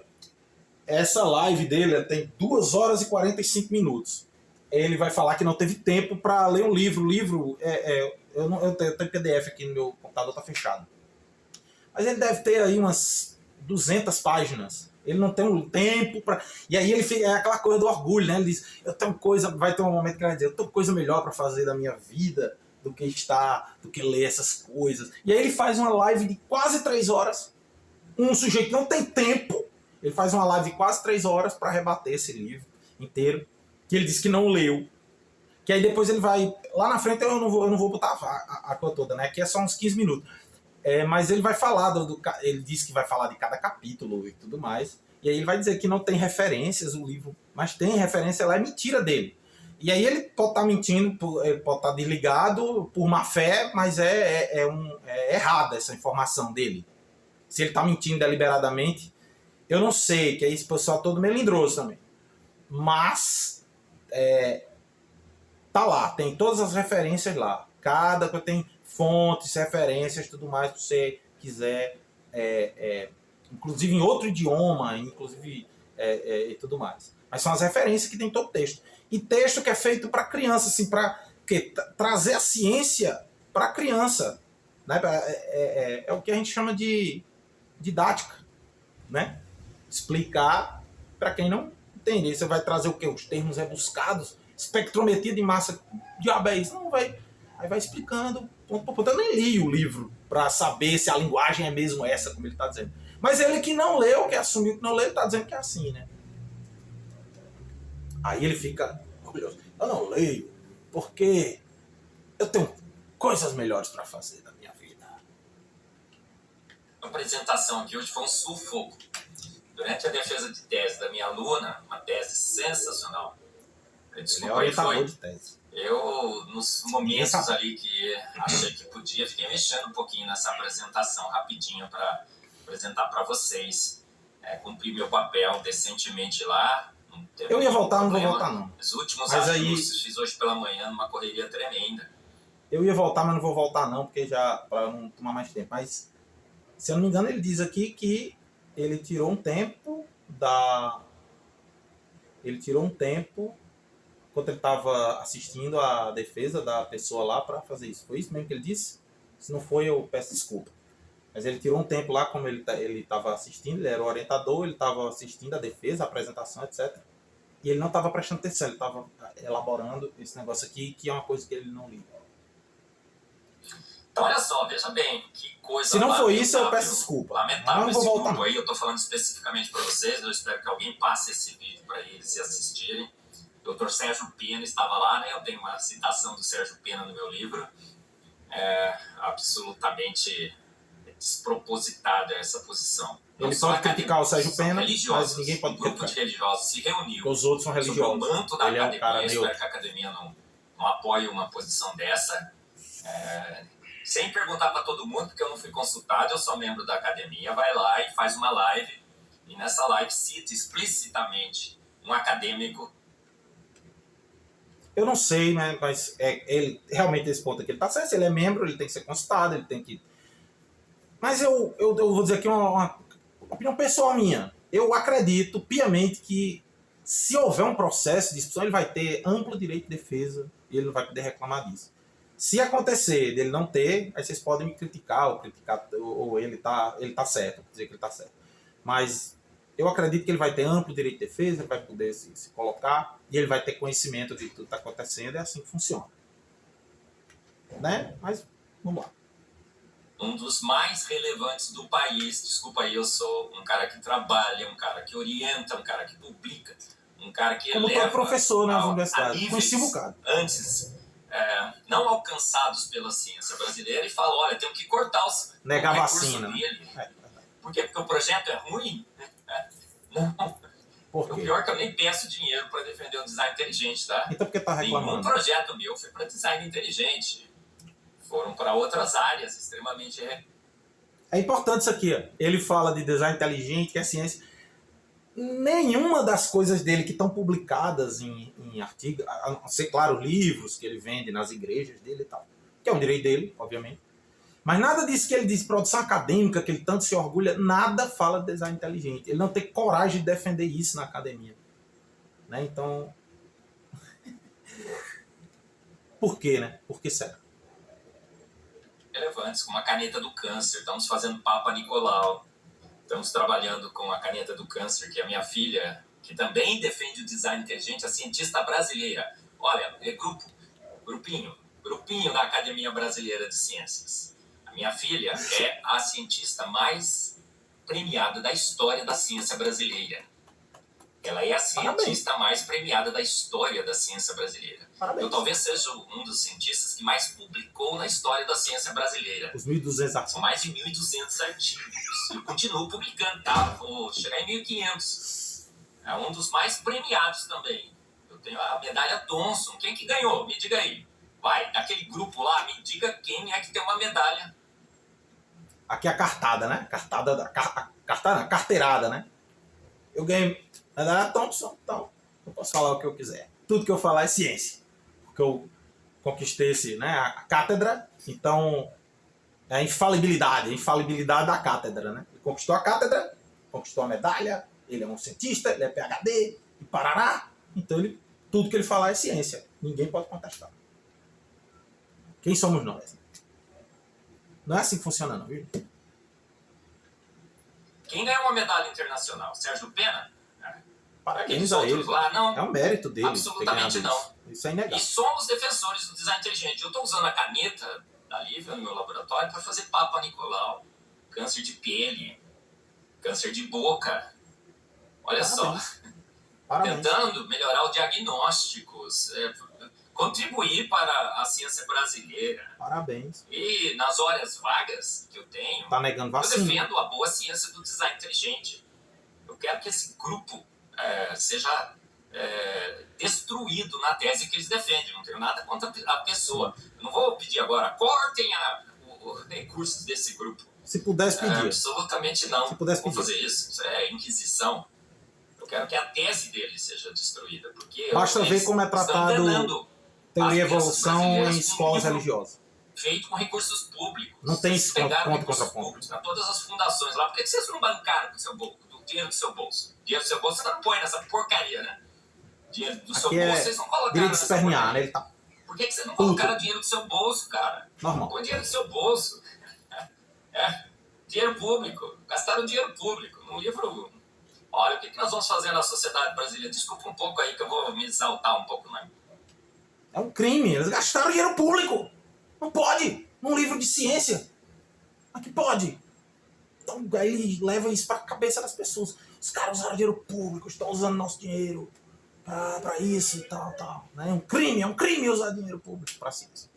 Essa live dele tem 2 horas e 45 minutos. Ele vai falar que não teve tempo para ler um livro. O livro, eu tenho PDF aqui no meu computador, tá fechado. Mas ele deve ter aí umas 200 páginas. Ele não tem um tempo para... E aí ele fica, aquela coisa do orgulho, né? Ele diz, vai ter um momento que ele vai dizer, eu tenho coisa melhor para fazer da minha vida do que ler essas coisas. E aí ele faz uma live de quase 3 horas. Um sujeito que não tem tempo, ele faz uma live de quase 3 horas para rebater esse livro inteiro, que ele diz que não leu. Que aí depois ele vai... Lá na frente eu não vou botar a coisa toda, né? Aqui é só uns 15 minutos. Mas ele vai falar, ele diz que vai falar de cada capítulo e tudo mais, e aí ele vai dizer que não tem referências o livro, mas tem referência lá, é mentira dele. E aí ele pode estar mentindo, ele pode estar desligado por má fé, mas é errada essa informação dele. Se ele está mentindo deliberadamente, eu não sei, que é esse pessoal todo melindroso também. Mas tá lá, tem todas as referências lá. Cada coisa tem fontes, referências, tudo mais que você quiser, inclusive em outro idioma, inclusive e tudo mais. Mas são as referências que tem todo o texto. E texto que é feito para criança, assim, para trazer a ciência para a criança. Né? É o que a gente chama de didática. Né? Explicar para quem não entende. Você vai trazer o quê? Os termos rebuscados, espectrometria de massa, diabo é isso? Não vai. Aí vai explicando, ponto por ponto. Eu nem li o livro para saber se a linguagem é mesmo essa, como ele está dizendo. Mas ele que não leu, que assumiu que não leu, ele está dizendo que é assim, né? Aí ele fica orgulhoso. Eu não leio porque eu tenho coisas melhores para fazer da minha vida. A apresentação aqui hoje foi um sufoco. Durante a defesa de tese da minha aluna, uma tese sensacional. Ele é orientador de tese. Eu, nos momentos ali que achei que podia, fiquei mexendo um pouquinho nessa apresentação rapidinho para apresentar para vocês. Cumprir meu papel decentemente lá. Eu ia voltar, não vou voltar não. Os últimos ajustes fiz hoje pela manhã numa correria tremenda. Eu ia voltar, mas não vou voltar não, porque já para não tomar mais tempo. Mas, se eu não me engano, ele diz aqui que ele tirou um tempo enquanto ele estava assistindo a defesa da pessoa lá para fazer isso. Foi isso mesmo que ele disse? Se não foi, eu peço desculpa. Mas ele tirou um tempo lá, como ele estava assistindo, ele era o orientador, ele estava assistindo a defesa, a apresentação, etc. E ele não estava prestando atenção, ele estava elaborando esse negócio aqui, que é uma coisa que ele não liga. Então, olha só, veja bem, que coisa. Se não foi isso, eu peço desculpa. Lamentável esse grupo aí, eu estou falando especificamente para vocês, eu espero que alguém passe esse vídeo para eles e assistirem. O Dr. Sérgio Pena estava lá, né? Eu tenho uma citação do Sérgio Pena no meu livro. Absolutamente despropositada essa posição. Ele pode criticar o Sérgio Pena, mas ninguém pode criticar. Um grupo de religiosos se reuniu. Porque os outros são religiosos. Sob o manto da Ele academia. É um cara espero que a academia não apoie uma posição dessa. Sem perguntar para todo mundo, porque eu não fui consultado, eu sou membro da academia. Vai lá e faz uma live. E nessa live cita explicitamente um acadêmico. Eu não sei, né, mas ele realmente esse ponto aqui ele tá certo. Se ele é membro, ele tem que ser consultado, ele tem que. Mas eu vou dizer aqui uma opinião pessoal minha. Eu acredito piamente que se houver um processo de discussão, ele vai ter amplo direito de defesa e ele não vai poder reclamar disso. Se acontecer dele não ter, aí vocês podem me criticar ou ele tá certo, dizer que ele tá certo. Mas eu acredito que ele vai ter amplo direito de defesa, ele vai poder se colocar e ele vai ter conhecimento de tudo que está acontecendo. É assim que funciona. Né? Mas, vamos lá. Um dos mais relevantes do país. Desculpa aí, eu sou um cara que trabalha, um cara que orienta, um cara que publica, um cara que como eleva... Como professor nas universidades. Conheci um bocado. Antes, não alcançados pela ciência brasileira e fala, olha, temos que cortar os negar vacina. Dele. Por quê? Porque o projeto é ruim? Não. Por quê? O pior é que eu nem peço dinheiro para defender o design inteligente, tá? Então por que tá reclamando? Nenhum projeto meu foi para design inteligente. Foram para outras áreas extremamente... É importante isso aqui. Ó. Ele fala de design inteligente, que é ciência. Nenhuma das coisas dele que estão publicadas em artigos, a não ser, claro, livros que ele vende nas igrejas dele e tal, que é um direito dele, obviamente. Mas nada disso que ele diz, produção acadêmica, que ele tanto se orgulha, nada fala de design inteligente. Ele não tem coragem de defender isso na academia. Né? Então... Por quê, né? Por que será? Relevantes, como a caneta do câncer. Estamos fazendo Papa Nicolau. Estamos trabalhando com a caneta do câncer, que é a minha filha, que também defende o design inteligente, a cientista brasileira. Olha, grupinho da Academia Brasileira de Ciências. A minha filha é a cientista mais premiada da história da ciência brasileira. Ela é a cientista mais premiada da história da ciência brasileira. Parabéns. Eu talvez seja um dos cientistas que mais publicou na história da ciência brasileira. Os 1.200 artigos. São mais de 1.200 artigos. Eu continuo publicando, tá? Vou chegar em 1.500. É um dos mais premiados também. Eu tenho a medalha Thomson. Quem que ganhou? Me diga aí. Vai, daquele grupo lá, me diga quem é que tem uma medalha. Aqui é a cartada, né? Carteirada, né? Eu ganhei medalha Thompson, então eu posso falar o que eu quiser. Tudo que eu falar é ciência. Porque eu conquistei a cátedra, então é a infalibilidade da cátedra, né? Ele conquistou a cátedra, conquistou a medalha, ele é um cientista, ele é PhD, e parará. Então tudo que ele falar é ciência. Ninguém pode contestar. Quem somos nós? Não é assim que funciona, não, viu? Quem ganhou uma medalha internacional? Sérgio Pena? Parabéns Aqueles a outros ele. lá, não. É um mérito dele. Absolutamente não. Isso é E inegável. somos defensores do design inteligente. Eu estou usando a caneta da Lívia no meu laboratório para fazer Papa Nicolau, câncer de pele, câncer de boca. Olha Parabéns. só. Parabéns. Tentando melhorar os diagnósticos, contribuir para a ciência brasileira. Parabéns. E nas horas vagas que eu tenho, Tá negando eu vacina. defendo a boa ciência do design inteligente. Eu quero que esse grupo seja destruído na tese que eles defendem. Não tenho nada contra a pessoa. Eu não vou pedir agora, cortem os recursos desse grupo. Se pudesse pedir. Absolutamente não. Se pudesse Vou pedir. fazer isso. Isso é inquisição. Eu quero que a tese deles seja destruída. Porque Basta ver como é tratado teoria e evolução em escolas religiosas. Feito com recursos públicos. Não tem Vocês esse pegaram ponto recursos contra ponto. públicos para todas as fundações lá. Por que vocês não bancaram com o seu bolso, do dinheiro do seu bolso? Dinheiro do seu bolso você não põe nessa porcaria, né? Dinheiro do seu Aqui bolso é vocês não colocaram direito de nessa espernear, porcaria. né? Ele tá Por que vocês não colocaram dinheiro do seu bolso, cara? normal. Põe dinheiro do seu bolso. Dinheiro público. Gastaram dinheiro público. Num livro... Olha, o que nós vamos fazer na sociedade brasileira? Desculpa um pouco aí que eu vou me exaltar um pouco, né? É um crime. Eles gastaram dinheiro público. Não pode. Num livro de ciência. Aqui pode. Então aí ele leva isso pra cabeça das pessoas. Os caras usaram dinheiro público, estão usando nosso dinheiro pra isso e tal. Né? É um crime usar dinheiro público pra ciência.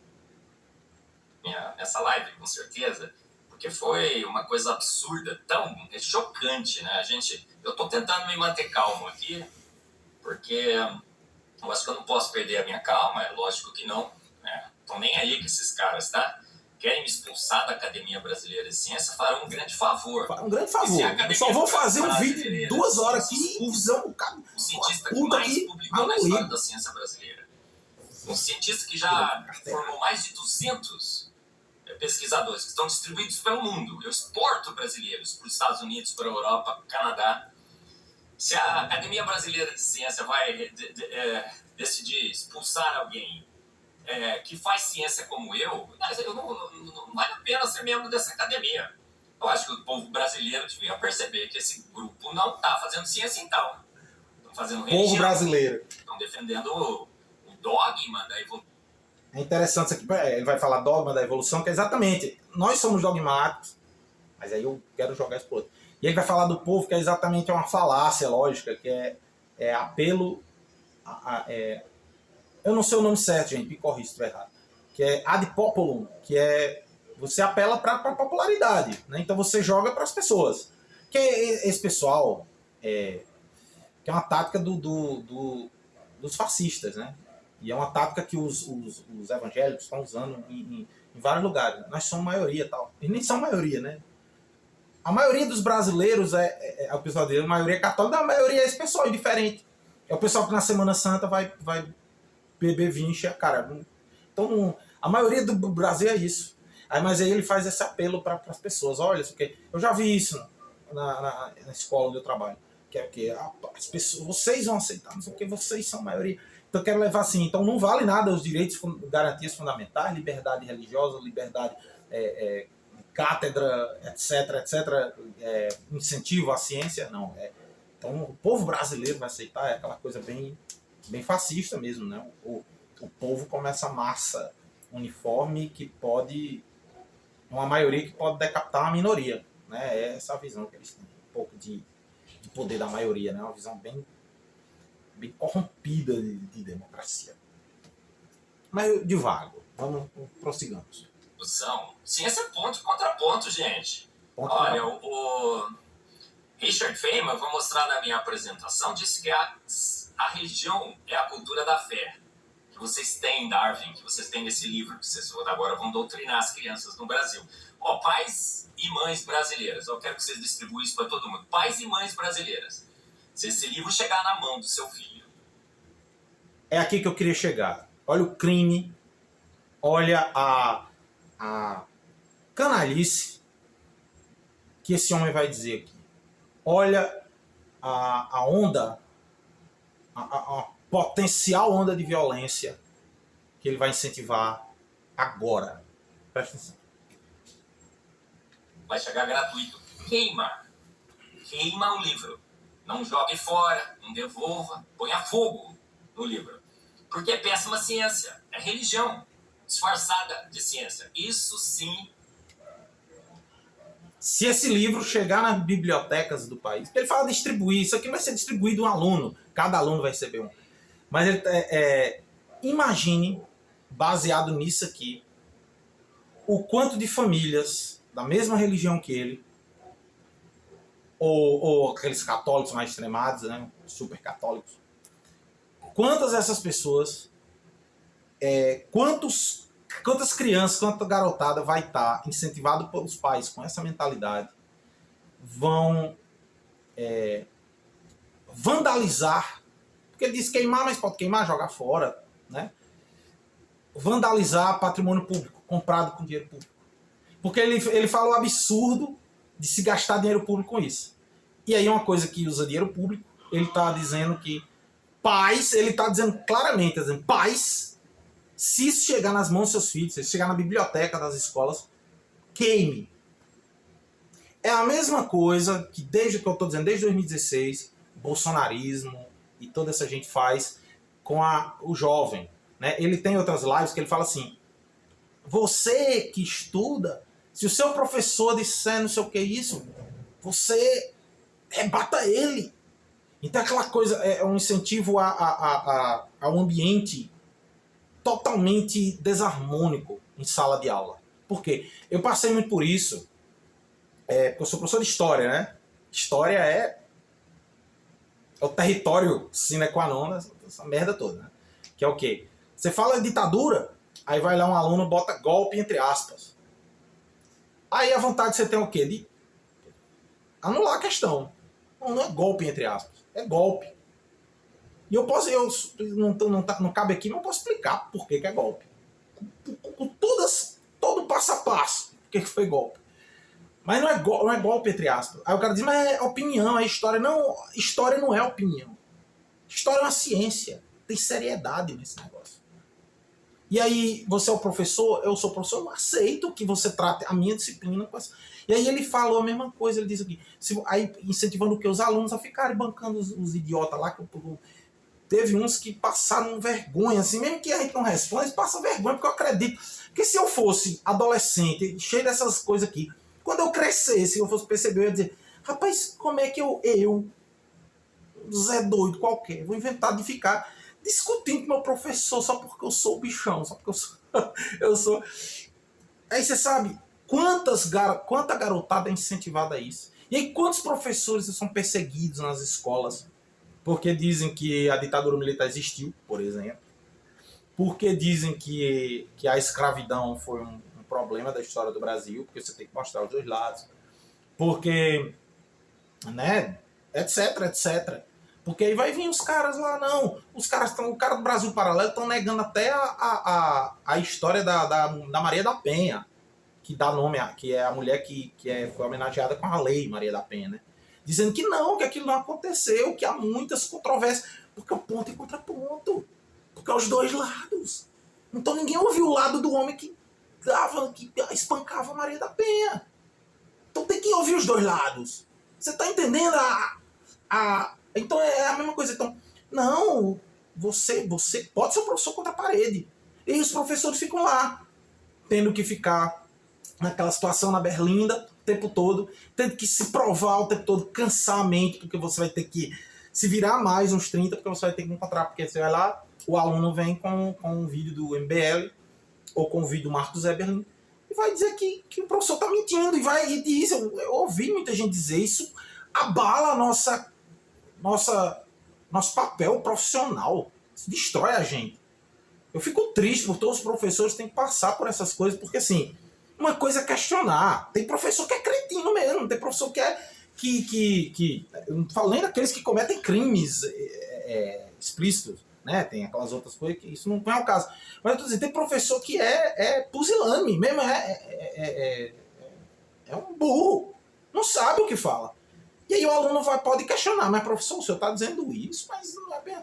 Nessa live, com certeza, porque foi uma coisa absurda, tão chocante, né? Eu tô tentando me manter calmo aqui, porque eu acho que eu não posso perder a minha calma, é lógico que não, né? Tô nem aí com esses caras, tá? Querem me expulsar da Academia Brasileira de Ciência, farão um grande favor. Um grande favor. Eu só vou fazer um vídeo de 2 horas aqui e dizer um bocado. O cientista que puta mais aqui, publicou na história da ciência brasileira. Um cientista que já formou mais de 200 pesquisadores que estão distribuídos pelo mundo. Eu exporto brasileiros para os Estados Unidos, para a Europa, para o Canadá. Se a Academia Brasileira de Ciência vai decidir expulsar alguém que faz ciência como eu não vale a pena ser membro dessa academia. Eu acho que o povo brasileiro devia perceber que esse grupo não está fazendo ciência, então. Estão fazendo religião. Povo brasileiro. Estão defendendo o dogma da evolução. É interessante isso aqui. Ele vai falar dogma da evolução, que é exatamente. Nós somos dogmáticos, mas aí eu quero jogar isso pro outro. E ele vai falar do povo, que é exatamente uma falácia lógica, que é apelo. Eu não sei o nome certo, gente, me corri se estiver errado. Que é ad populum, que é você apela para a popularidade, né? Então você joga para as pessoas. Que é esse pessoal que é uma tática dos fascistas, né? E é uma tática que os evangélicos estão usando em vários lugares. Nós somos maioria e tal. E nem são maioria, né? A maioria dos brasileiros o pessoal diz, a maioria é católica, a maioria é esse pessoal diferente. É o pessoal que na Semana Santa vai beber vinho e encher a cara. Então, a maioria do Brasil é isso. Mas aí ele faz esse apelo para as pessoas. Olha, isso aqui. Eu já vi isso na escola onde eu trabalho. Que as pessoas, vocês vão aceitar, não sei o que, vocês são a maioria. Então eu quero levar assim, então não vale nada os direitos, garantias fundamentais, liberdade religiosa, liberdade cátedra, etc, incentivo à ciência, não. Então o povo brasileiro vai aceitar, é aquela coisa bem fascista mesmo, né? O povo como essa massa uniforme que pode, uma maioria que pode decapitar uma minoria, né? É essa a visão que eles têm, um pouco de poder da maioria, né? Uma visão bem corrompida de democracia. Mas eu divago. Prossigamos. Ciência é ponto e contraponto, gente. Olha, o Richard Feynman, eu vou mostrar na minha apresentação, disse que a religião é a cultura da fé. Que vocês têm em Darwin, que vocês têm nesse livro, que vocês agora vão doutrinar as crianças no Brasil. Pais e mães brasileiras, eu quero que vocês distribuam isso para todo mundo. Pais e mães brasileiras. Se esse livro chegar na mão do seu filho. É aqui que eu queria chegar. Olha o crime, olha a canalice que esse homem vai dizer aqui. Olha a onda, a potencial onda de violência que ele vai incentivar agora. Presta atenção. vai chegar gratuito. Queima o livro. Não jogue fora, não devolva, ponha fogo no livro. Porque é péssima ciência, é religião disfarçada de ciência. Isso sim. Se esse livro chegar nas bibliotecas do país, ele fala distribuir, isso aqui vai ser distribuído um aluno, cada aluno vai receber um. Mas imagine, baseado nisso aqui, o quanto de famílias da mesma religião que ele, ou aqueles católicos mais extremados, né, super católicos, quantas dessas pessoas, quantas crianças, quanta garotada vai estar incentivado pelos pais com essa mentalidade, vão vandalizar, porque diz queimar, mas pode queimar, jogar fora, né? Vandalizar patrimônio público, comprado com dinheiro público. Porque ele fala o absurdo de se gastar dinheiro público com isso. E aí uma coisa que usa dinheiro público, ele está dizendo que pais, ele está dizendo claramente, dizendo, pais, se isso chegar nas mãos dos seus filhos, se isso chegar na biblioteca das escolas, queime. É a mesma coisa que desde que eu estou dizendo, desde 2016, o bolsonarismo e toda essa gente faz com o jovem. Né? Ele tem outras lives que ele fala assim, você que estuda, se o seu professor disser não sei o que isso, você rebata ele. Então aquela coisa é um incentivo a um ambiente totalmente desarmônico em sala de aula. Por quê? Eu passei muito por isso, porque eu sou professor de história, né? História é o território sine qua non, essa merda toda, né? Que é o quê? Você fala ditadura, aí vai lá um aluno, bota golpe entre aspas. Aí a vontade você tem o quê? De anular a questão. Não é golpe entre aspas, é golpe. E não cabe aqui, não posso explicar por que é golpe. Com todo passo a passo, por que foi golpe. Mas não é golpe entre aspas. Aí o cara diz, mas é opinião, é história. Não, história não é opinião. História é uma ciência. Tem seriedade nesse negócio. E aí, você é o professor, eu sou o professor, eu aceito que você trate a minha disciplina com essa. E aí ele falou a mesma coisa, ele disse aqui, aí incentivando o que? Os alunos a ficarem bancando os idiotas lá, teve uns que passaram vergonha, assim, mesmo que a gente não responda, eles passam vergonha, porque eu acredito. Porque se eu fosse adolescente, cheio dessas coisas aqui, quando eu crescesse, eu fosse perceber, eu ia dizer, rapaz, como é que eu Zé doido qualquer, vou inventar de ficar discutindo com meu professor só porque eu sou o bichão, só porque eu sou... Aí você sabe quanta garotada é incentivada a isso. E aí quantos professores são perseguidos nas escolas porque dizem que a ditadura militar existiu, por exemplo. Porque dizem que a escravidão foi um problema da história do Brasil, porque você tem que mostrar os dois lados. Porque, né, etc, etc. Porque aí vai vir os caras lá, não. O cara do Brasil Paralelo estão negando até a história da Maria da Penha, que dá nome, que é a mulher que foi homenageada com a lei Maria da Penha, né? Dizendo que não, que aquilo não aconteceu, que há muitas controvérsias. Porque o ponto é contraponto. Porque é os dois lados. Então ninguém ouviu o lado do homem que espancava a Maria da Penha. Então tem que ouvir os dois lados. Você está entendendo Então é a mesma coisa. Então, não, você pode ser um professor contra a parede. E os professores ficam lá, tendo que ficar naquela situação na berlinda o tempo todo, tendo que se provar o tempo todo, cansar a mente, porque você vai ter que se virar mais uns 30, porque você vai ter que encontrar, porque você vai lá, o aluno vem com um vídeo do MBL, ou com o vídeo do Marcos Eberlin, e vai dizer que o professor está mentindo, e diz, eu ouvi muita gente dizer, isso abala nosso papel profissional, isso destrói a gente. Eu fico triste por todos os professores que têm que passar por essas coisas, porque assim, uma coisa é questionar. Tem professor que é cretino mesmo, tem professor que é. Eu não falo nem daqueles que cometem crimes explícitos, né? Tem aquelas outras coisas que isso não é o caso. Mas eu tô dizendo, tem professor que é pusilânime, mesmo é um burro, não sabe o que fala. E aí o aluno pode questionar, mas professor, o senhor está dizendo isso, mas não é bem.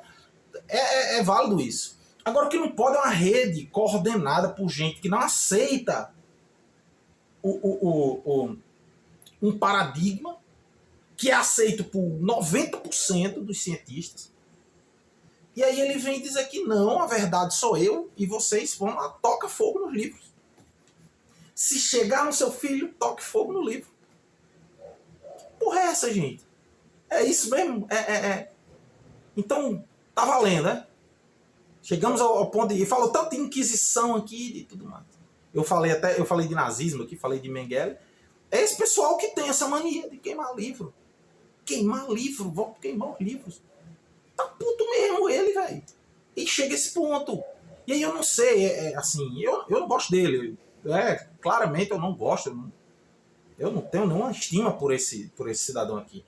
É válido isso. Agora, o que não pode é uma rede coordenada por gente que não aceita um paradigma que é aceito por 90% dos cientistas. E aí ele vem dizer que não, a verdade sou eu e vocês vão lá, toca fogo nos livros. Se chegar no seu filho, toque fogo no livro. Porra é essa, gente? É isso mesmo? Então, tá valendo, né? Chegamos ao ponto de... Falou tanto de Inquisição aqui e tudo mais. Eu falei de nazismo aqui, falei de Mengele. É esse pessoal que tem essa mania de queimar livro. Queimar livro, vou queimar os livros. Tá puto mesmo ele, velho. E chega a esse ponto. E aí eu não sei, assim, eu não gosto dele. Claramente eu não gosto. Eu não tenho nenhuma estima por esse cidadão aqui.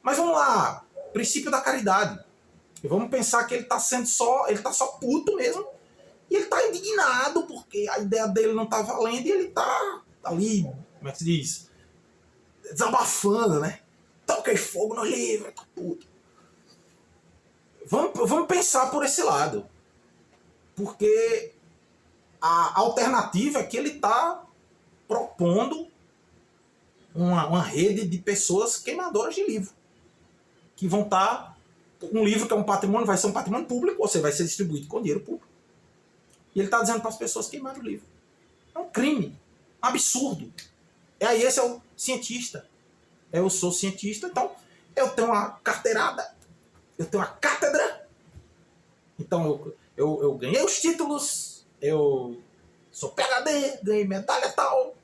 Mas vamos lá. Princípio da caridade. E vamos pensar que ele tá só puto mesmo. E ele tá indignado porque a ideia dele não tá valendo e ele tá ali, como é que se diz? Desabafando, né? Toquei fogo no livro, tá puto. Vamos pensar por esse lado. Porque a alternativa é que ele tá propondo uma rede de pessoas queimadoras de livro. Que vão estar... Um livro que é um patrimônio, vai ser um patrimônio público, ou seja, vai ser distribuído com dinheiro público. E ele está dizendo para as pessoas queimarem o livro. É um crime. Um absurdo. E aí esse é o cientista. Eu sou cientista, então eu tenho uma carteirada, eu tenho uma cátedra, então eu ganhei os títulos, eu sou PhD, ganhei medalha tal,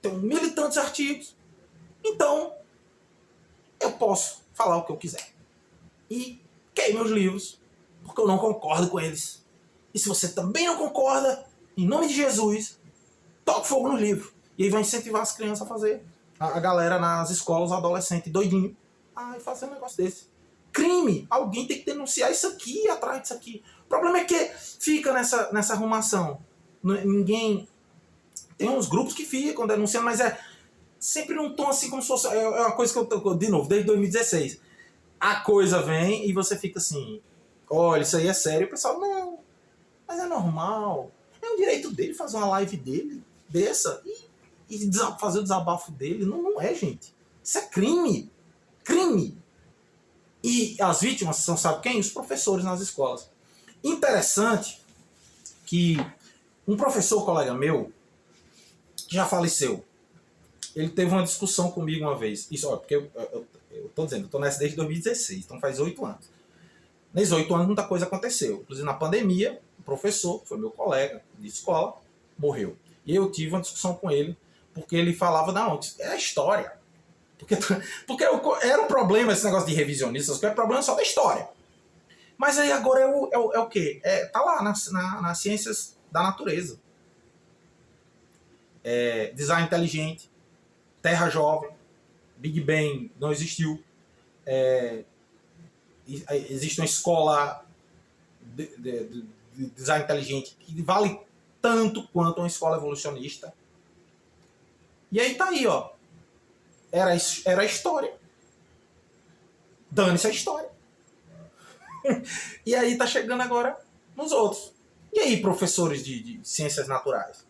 tenho 1.000 e tantos artigos, então eu posso falar o que eu quiser. E queime os livros, porque eu não concordo com eles. E se você também não concorda, em nome de Jesus, toque fogo no livro. E aí vai incentivar as crianças a fazer. A galera nas escolas, adolescente doidinho, e fazer um negócio desse. Crime! Alguém tem que denunciar isso aqui, atrás disso aqui. O problema é que fica nessa arrumação. Ninguém... Tem uns grupos que ficam denunciando, mas é sempre num tom assim como se fosse... É uma coisa que eu de novo, desde 2016. A coisa vem e você fica assim... Olha, isso aí é sério. E o pessoal, não, mas é normal. É um direito dele fazer uma live dele, dessa, e fazer o desabafo dele. Não é, gente. Isso é crime. Crime. E as vítimas são, sabe quem? Os professores nas escolas. Interessante que um professor, colega meu, que já faleceu, ele teve uma discussão comigo uma vez. Isso, ó, porque eu tô dizendo, eu tô nessa desde 2016, então faz 8 anos. Nesses 8 anos muita coisa aconteceu. Inclusive na pandemia, o professor, que foi meu colega de escola, morreu. E eu tive uma discussão com ele, porque ele falava, não, é história. Porque era um problema esse negócio de revisionistas, que é problema só da história. Mas aí agora é o quê? Tá lá nas ciências da natureza. Design inteligente, Terra jovem, Big Bang não existiu. Existe uma escola de design inteligente que vale tanto quanto uma escola evolucionista. E aí tá aí, ó. Era a história. Dane-se a história. E aí tá chegando agora nos outros. E aí, professores de ciências naturais?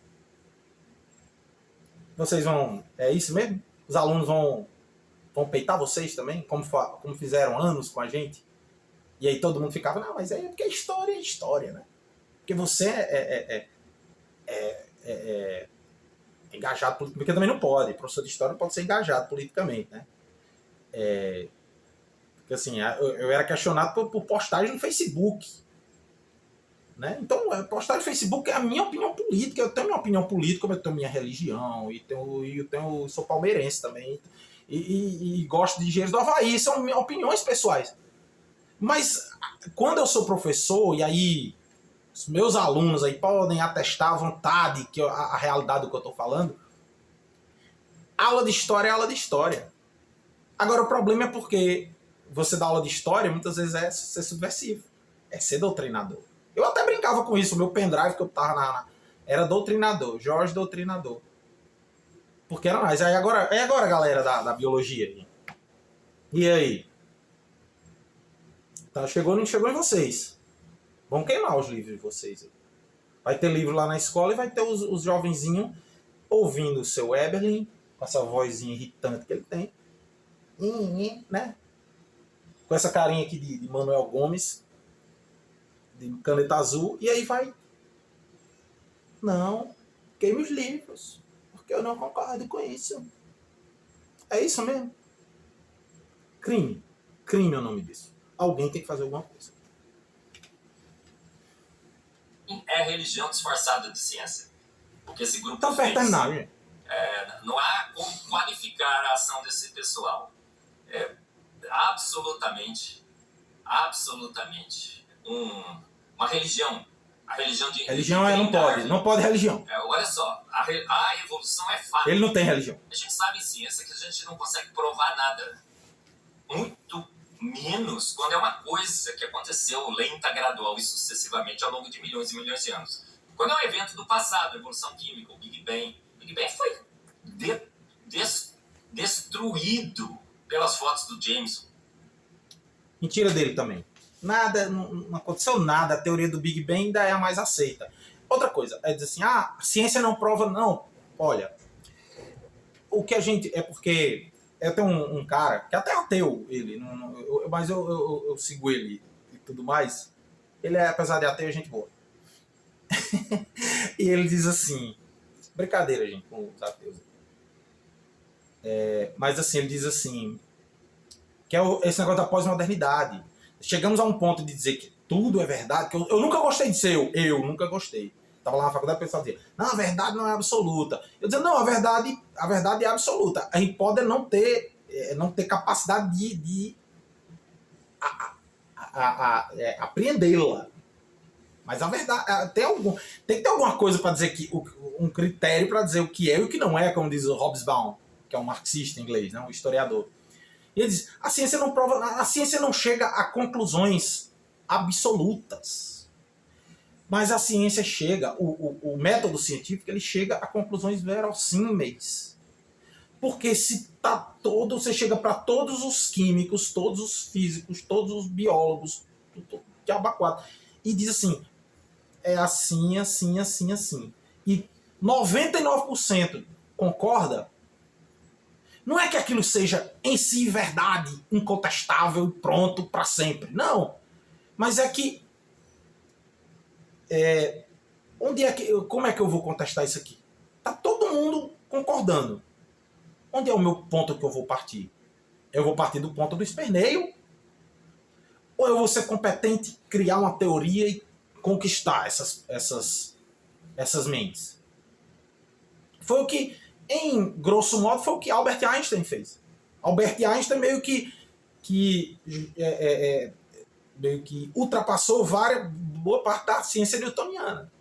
Vocês vão... É isso mesmo? Os alunos vão peitar vocês também? Como fizeram anos com a gente? E aí todo mundo ficava, não, mas porque a história é história, né? Porque você é engajado politicamente, porque também não pode. Professor de história não pode ser engajado politicamente, né? Porque assim, eu era questionado por postagem no Facebook. Né? Então, postagem no Facebook é a minha opinião política. Eu tenho minha opinião política, como eu tenho minha religião, eu sou palmeirense também, e gosto de Engenheiros do Havaí, são minhas opiniões pessoais. Mas quando eu sou professor, e aí os meus alunos aí podem atestar à vontade que a realidade do que eu estou falando, aula de história é aula de história. Agora o problema é porque você dá aula de história, muitas vezes é ser subversivo, é ser doutrinador. Eu até brincava com isso, o meu pendrive que eu tava era doutrinador, Jorge Doutrinador. Porque era mais. Aí agora, galera da biologia. E aí? Tá, chegou, não chegou em vocês. Vão queimar os livros de vocês. Vai ter livro lá na escola e vai ter os jovenzinhos ouvindo o seu Eberlin, com essa vozinha irritante que ele tem, né? Com essa carinha aqui de Manuel Gomes, de caneta azul, e aí vai. Não, queime os livros, porque eu não concordo com isso. É isso mesmo? Crime. Crime é o nome disso. Alguém tem que fazer alguma coisa. É religião disfarçada de ciência. Porque esse grupo Então, para terminar, gente. Não há como qualificar a ação desse pessoal. É absolutamente uma religião. A religião de... Religião não pode religião. Olha só, a evolução é fato. Ele não tem religião. A gente sabe em ciência que a gente não consegue provar nada. Muito menos quando é uma coisa que aconteceu lenta, gradual e sucessivamente ao longo de milhões e milhões de anos. Quando é um evento do passado, a evolução química, o Big Bang. O Big Bang foi destruído pelas fotos do Jameson. Mentira dele também. Nada, não aconteceu nada. A teoria do Big Bang ainda é a mais aceita. Outra coisa, é dizer assim, a ciência não prova, não. Olha, o que a gente... É porque eu tenho um cara, que até ateu ele, mas eu sigo ele e tudo mais. Ele é, apesar de ateu, é gente boa. E ele diz assim, brincadeira, gente, com os ateus. Mas assim, ele diz assim, que é esse negócio da pós-modernidade. Chegamos a um ponto de dizer que tudo é verdade, que eu nunca gostei de ser eu nunca gostei. Estava lá na faculdade e o pessoal dizia, não, a verdade não é absoluta. Eu dizia, não, a verdade é absoluta. A gente pode não ter capacidade de apreendê-la. Mas a verdade, tem que ter alguma coisa para dizer que um critério para dizer o que é e o que não é, como diz o Hobsbawm, que é um marxista inglês, né, um historiador. E ele diz, a ciência não prova, a ciência não chega a conclusões absolutas. Mas a ciência chega, o método científico, ele chega a conclusões verossímeis. Porque você chega para todos os químicos, todos os físicos, todos os biólogos, que é abacuado, e diz assim, é assim, assim, assim, assim. E 99% concorda. Não é que aquilo seja em si verdade, incontestável e pronto para sempre. Não. Mas é que como é que eu vou contestar isso aqui? Tá todo mundo concordando. Onde é o meu ponto que eu vou partir? Eu vou partir do ponto do esperneio? Ou eu vou ser competente, criar uma teoria e conquistar essas mentes? Foi o que, em grosso modo, foi o que Albert Einstein fez. Albert Einstein meio que ultrapassou boa parte da ciência newtoniana.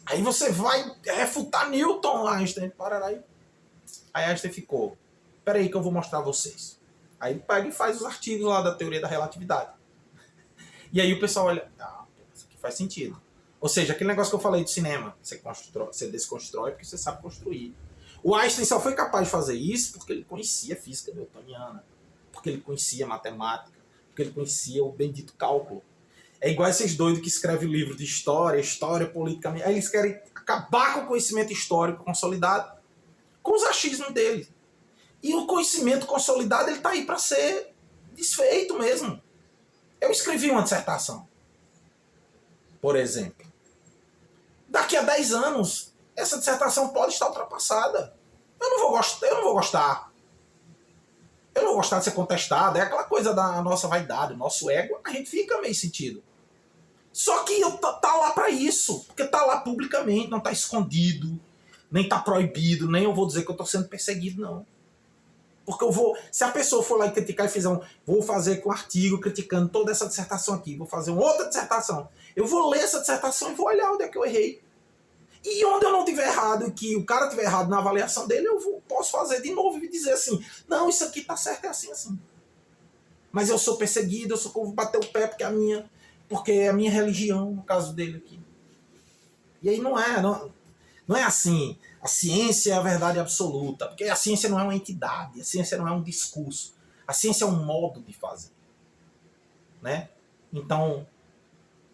Aí você vai refutar Newton, Einstein. Aí Einstein ficou, peraí que eu vou mostrar a vocês. Aí ele pega e faz os artigos lá da teoria da relatividade. E aí o pessoal olha, isso aqui faz sentido. Ou seja, aquele negócio que eu falei de cinema, você desconstrói porque você sabe construir. O Einstein só foi capaz de fazer isso porque ele conhecia a física newtoniana, porque ele conhecia matemática, porque ele conhecia o bendito cálculo. É igual esses doidos que escrevem livro de história politicamente. Aí eles querem acabar com o conhecimento histórico consolidado com os achismos deles. E o conhecimento consolidado ele está aí para ser desfeito mesmo. Eu escrevi uma dissertação, por exemplo. Daqui a 10 anos, essa dissertação pode estar ultrapassada. Eu não vou gostar. Eu não vou gostar de ser contestado. É aquela coisa da nossa vaidade, o nosso ego. A gente fica meio sentido. Só que tá lá para isso. Porque tá lá publicamente, não tá escondido, nem tá proibido, nem eu vou dizer que eu tô sendo perseguido, não. Porque se a pessoa for lá e criticar e fizer vou fazer um artigo criticando toda essa dissertação aqui, vou fazer uma outra dissertação, eu vou ler essa dissertação e vou olhar onde é que eu errei. E onde eu não tiver errado e que o cara tiver errado na avaliação dele, posso fazer de novo e dizer assim, não, isso aqui tá certo, é assim, assim. Mas eu sou perseguido, eu vou bater o pé porque é a minha religião, no caso dele aqui. E aí não é assim, a ciência é a verdade absoluta, porque a ciência não é uma entidade, a ciência não é um discurso, a ciência é um modo de fazer. Né? Então,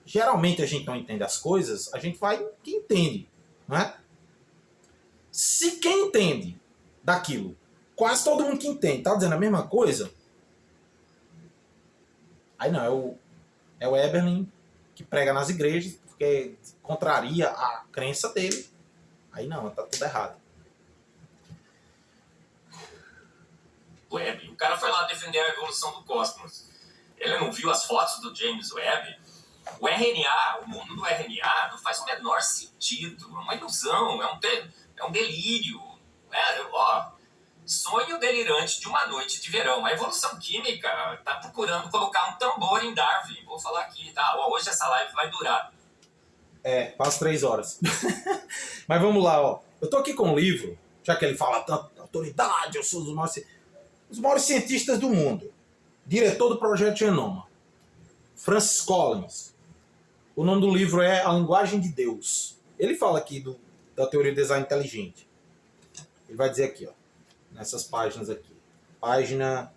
geralmente a gente não entende as coisas, a gente vai que entende. Não é? Se quem entende daquilo. Quase todo mundo que entende tá dizendo a mesma coisa. Aí não, é o Eberlin que prega nas igrejas, porque contraria a crença dele. Aí não, tá tudo errado. Webb, o cara foi lá defender a evolução do cosmos. Ele não viu as fotos do James Webb? O RNA, o mundo do RNA não faz o menor sentido. É uma ilusão, é um delírio. Sonho delirante de uma noite de verão. A evolução química tá procurando colocar um tambor em Darwin. Vou falar aqui, tá? Hoje essa live vai durar. Quase 3 horas. Mas vamos lá, ó. Eu tô aqui com um livro, já que ele fala tanto autoridade, eu sou os maiores cientistas do mundo. Diretor do Projeto Genoma. Francis Collins. O nome do livro é A Linguagem de Deus. Ele fala aqui da teoria do design inteligente. Ele vai dizer aqui, ó, nessas páginas aqui. Página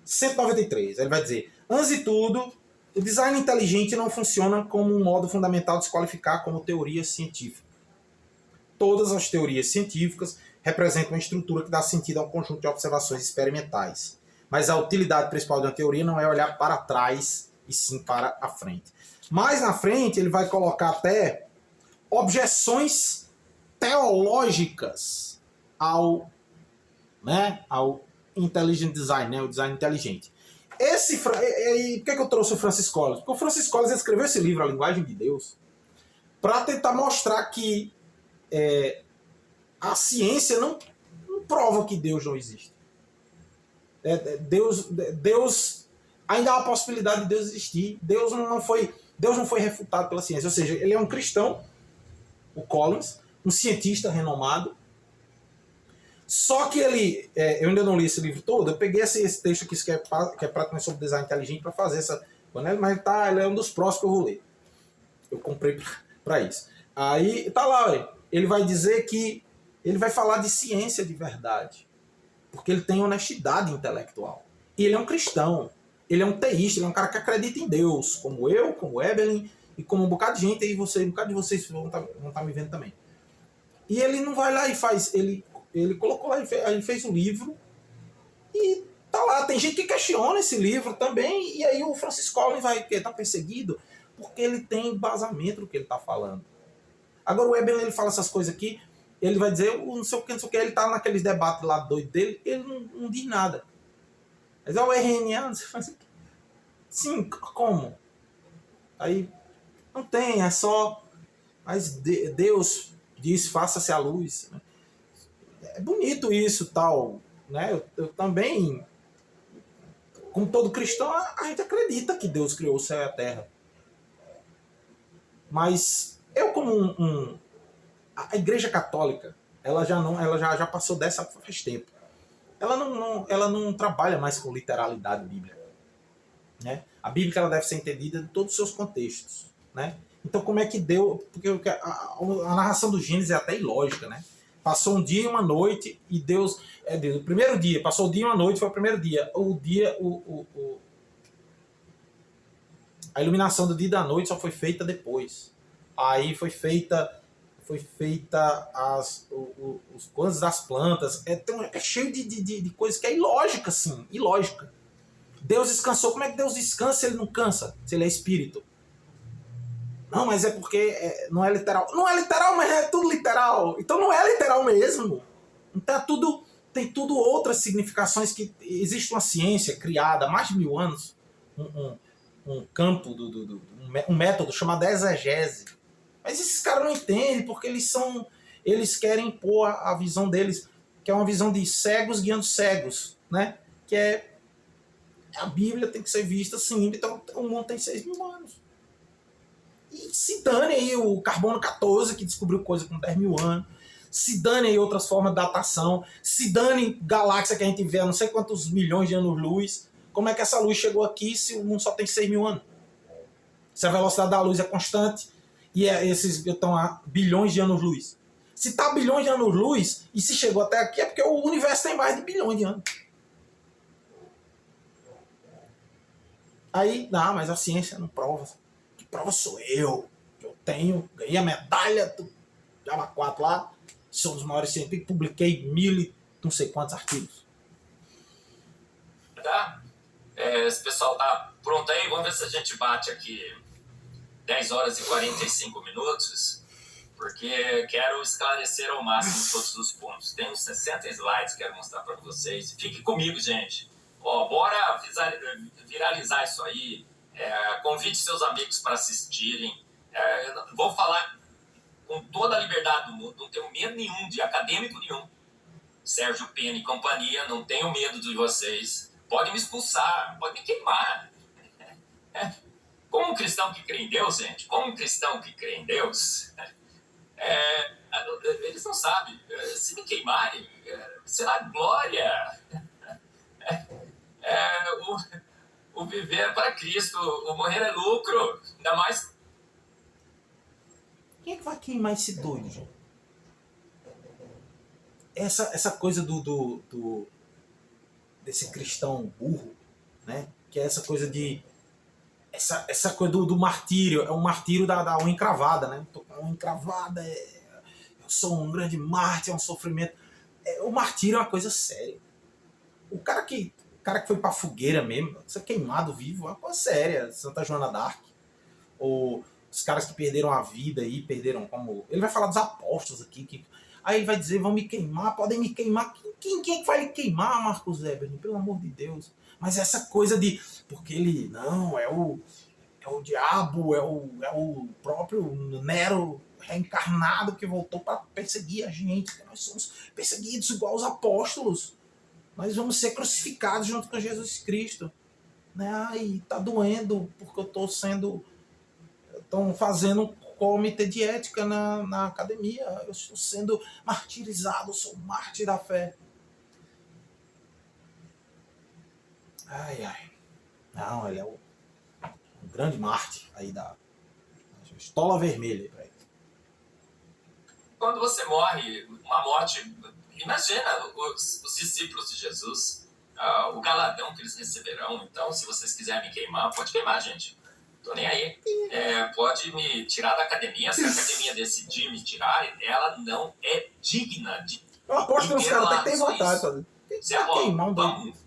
193. Ele vai dizer: antes de tudo, o design inteligente não funciona como um modo fundamental de se qualificar como teoria científica. Todas as teorias científicas representam uma estrutura que dá sentido a um conjunto de observações experimentais. Mas a utilidade principal de uma teoria não é olhar para trás, e sim para a frente. Mais na frente, ele vai colocar até objeções teológicas ao intelligent design, né, o design inteligente. Por que eu trouxe o Francis Collins? Porque o Francis Collins escreveu esse livro, A Linguagem de Deus, para tentar mostrar que a ciência não prova que Deus não existe. Deus ainda há a possibilidade de Deus existir. Deus não foi refutado pela ciência. Ou seja, ele é um cristão, o Collins, um cientista renomado. Só que ele... eu ainda não li esse livro todo. Eu peguei esse texto aqui que é praticamente sobre design inteligente para fazer essa... Mas ele é um dos próximos que eu vou ler. Eu comprei para isso. Aí tá lá, ele vai dizer que ele vai falar de ciência de verdade. Porque ele tem honestidade intelectual. E ele é um cristão. Ele é um teísta, ele é um cara que acredita em Deus. Como eu, como o Evelyn e como um bocado de gente. E um bocado de vocês vão estar me vendo também. E ele não vai lá e faz... Ele colocou lá e fez o livro. E tá lá. Tem gente que questiona esse livro também. E aí o Francis Collins vai estar perseguido porque ele tem embasamento do que ele está falando. Agora o Eberlin, ele fala essas coisas aqui. Ele vai dizer, não sei o que, ele tá naqueles debates lá doido dele, ele não diz nada. Mas é o RNA, você faz assim, sim, como? Aí, não tem, é só... Mas Deus diz, faça-se a luz. É bonito isso, tal, né? Eu também, como todo cristão, a gente acredita que Deus criou o céu e a terra. Mas eu como a Igreja Católica, ela já passou dessa faz tempo. Ela não trabalha mais com literalidade bíblica, né? A Bíblia ela deve ser entendida em todos os seus contextos, né? Então como é que deu... Porque a narração do Gênesis é até ilógica, né? Passou um dia e uma noite e Deus... o primeiro dia, passou o dia e uma noite, foi o primeiro dia. A iluminação do dia e da noite só foi feita depois. Aí foi feita os coisas das plantas. É cheio de coisas que é ilógica, assim. Ilógica. Deus descansou. Como é que Deus descansa se ele não cansa? Se ele é espírito? Não, mas é porque não é literal. Não é literal, mas é tudo literal. Então não é literal mesmo. Então tem tudo outras significações que existe uma ciência criada há mais de 1000 anos. Um campo, um método chamado exegese. Mas esses caras não entendem, porque eles querem impor a visão deles, que é uma visão de cegos guiando cegos, né? Que é a Bíblia tem que ser vista assim, então o mundo tem 6.000 anos. E se dane aí o carbono 14, que descobriu coisa com 10.000 anos, se dane aí outras formas de datação, se dane galáxia que a gente vê há não sei quantos milhões de anos-luz. Como é que essa luz chegou aqui se o mundo só tem 6.000 anos? Se a velocidade da luz é constante e esses estão a bilhões de anos-luz. Se está a bilhões de anos-luz e se chegou até aqui é porque o universo tem mais de bilhões de anos. Aí, não, mas a ciência não prova. Que prova sou eu. Eu ganhei a medalha do Java 4 lá, sou um dos maiores cientistas, publiquei 1.000 não sei quantos artigos. Tá? Esse pessoal tá pronto aí? Vamos ver se a gente bate aqui 10 horas e 45 minutos, porque quero esclarecer ao máximo todos os pontos. Tem uns 60 slides que quero mostrar para vocês. Fique comigo, gente. Bora viralizar isso aí. Convide seus amigos para assistirem. Vou falar com toda a liberdade do mundo, não tenho medo nenhum de acadêmico nenhum. Sérgio Pena e companhia, não tenho medo de vocês. Pode me expulsar, pode me queimar. Como um cristão que crê em Deus, gente, como um cristão que crê em Deus, eles não sabem. Se me queimarem, será glória. O viver é para Cristo, o morrer é lucro. Ainda mais. Quem é que vai queimar esse doido, gente? Essa coisa desse cristão burro, né? Que é essa coisa de... Essa coisa do martírio. É um martírio da unha encravada, né? Tô com a unha encravada, eu sou um grande mártir, é um sofrimento. O martírio é uma coisa séria. O cara que foi pra fogueira mesmo, ser queimado vivo, é uma coisa séria. Santa Joana d'Arc. Ou os caras que perderam a vida aí, perderam como... Ele vai falar dos apóstolos aqui, aí ele vai dizer, vão me queimar, podem me queimar. Quem é que vai lhe queimar, Marcos Eberlin? Pelo amor de Deus. Mas essa coisa de... Porque ele... Não, é o diabo, é o próprio Nero reencarnado que voltou para perseguir a gente. Nós somos perseguidos igual os apóstolos. Nós vamos ser crucificados junto com Jesus Cristo. Né? Ai, tá doendo porque eu tô sendo... Estão fazendo um comitê de ética na academia. Eu estou sendo martirizado, eu sou mártir da fé. Ai. Não, ele é um grande mártir aí da estola vermelha. Quando você morre, uma morte... Imagina os discípulos de Jesus, o galardão que eles receberão. Então, se vocês quiserem me queimar, pode queimar, gente. Tô nem aí. Pode me tirar da academia. Se a academia decidir me tirar, ela não é digna de... Eu aposto que os caras até têm vontade de fazer. Vamos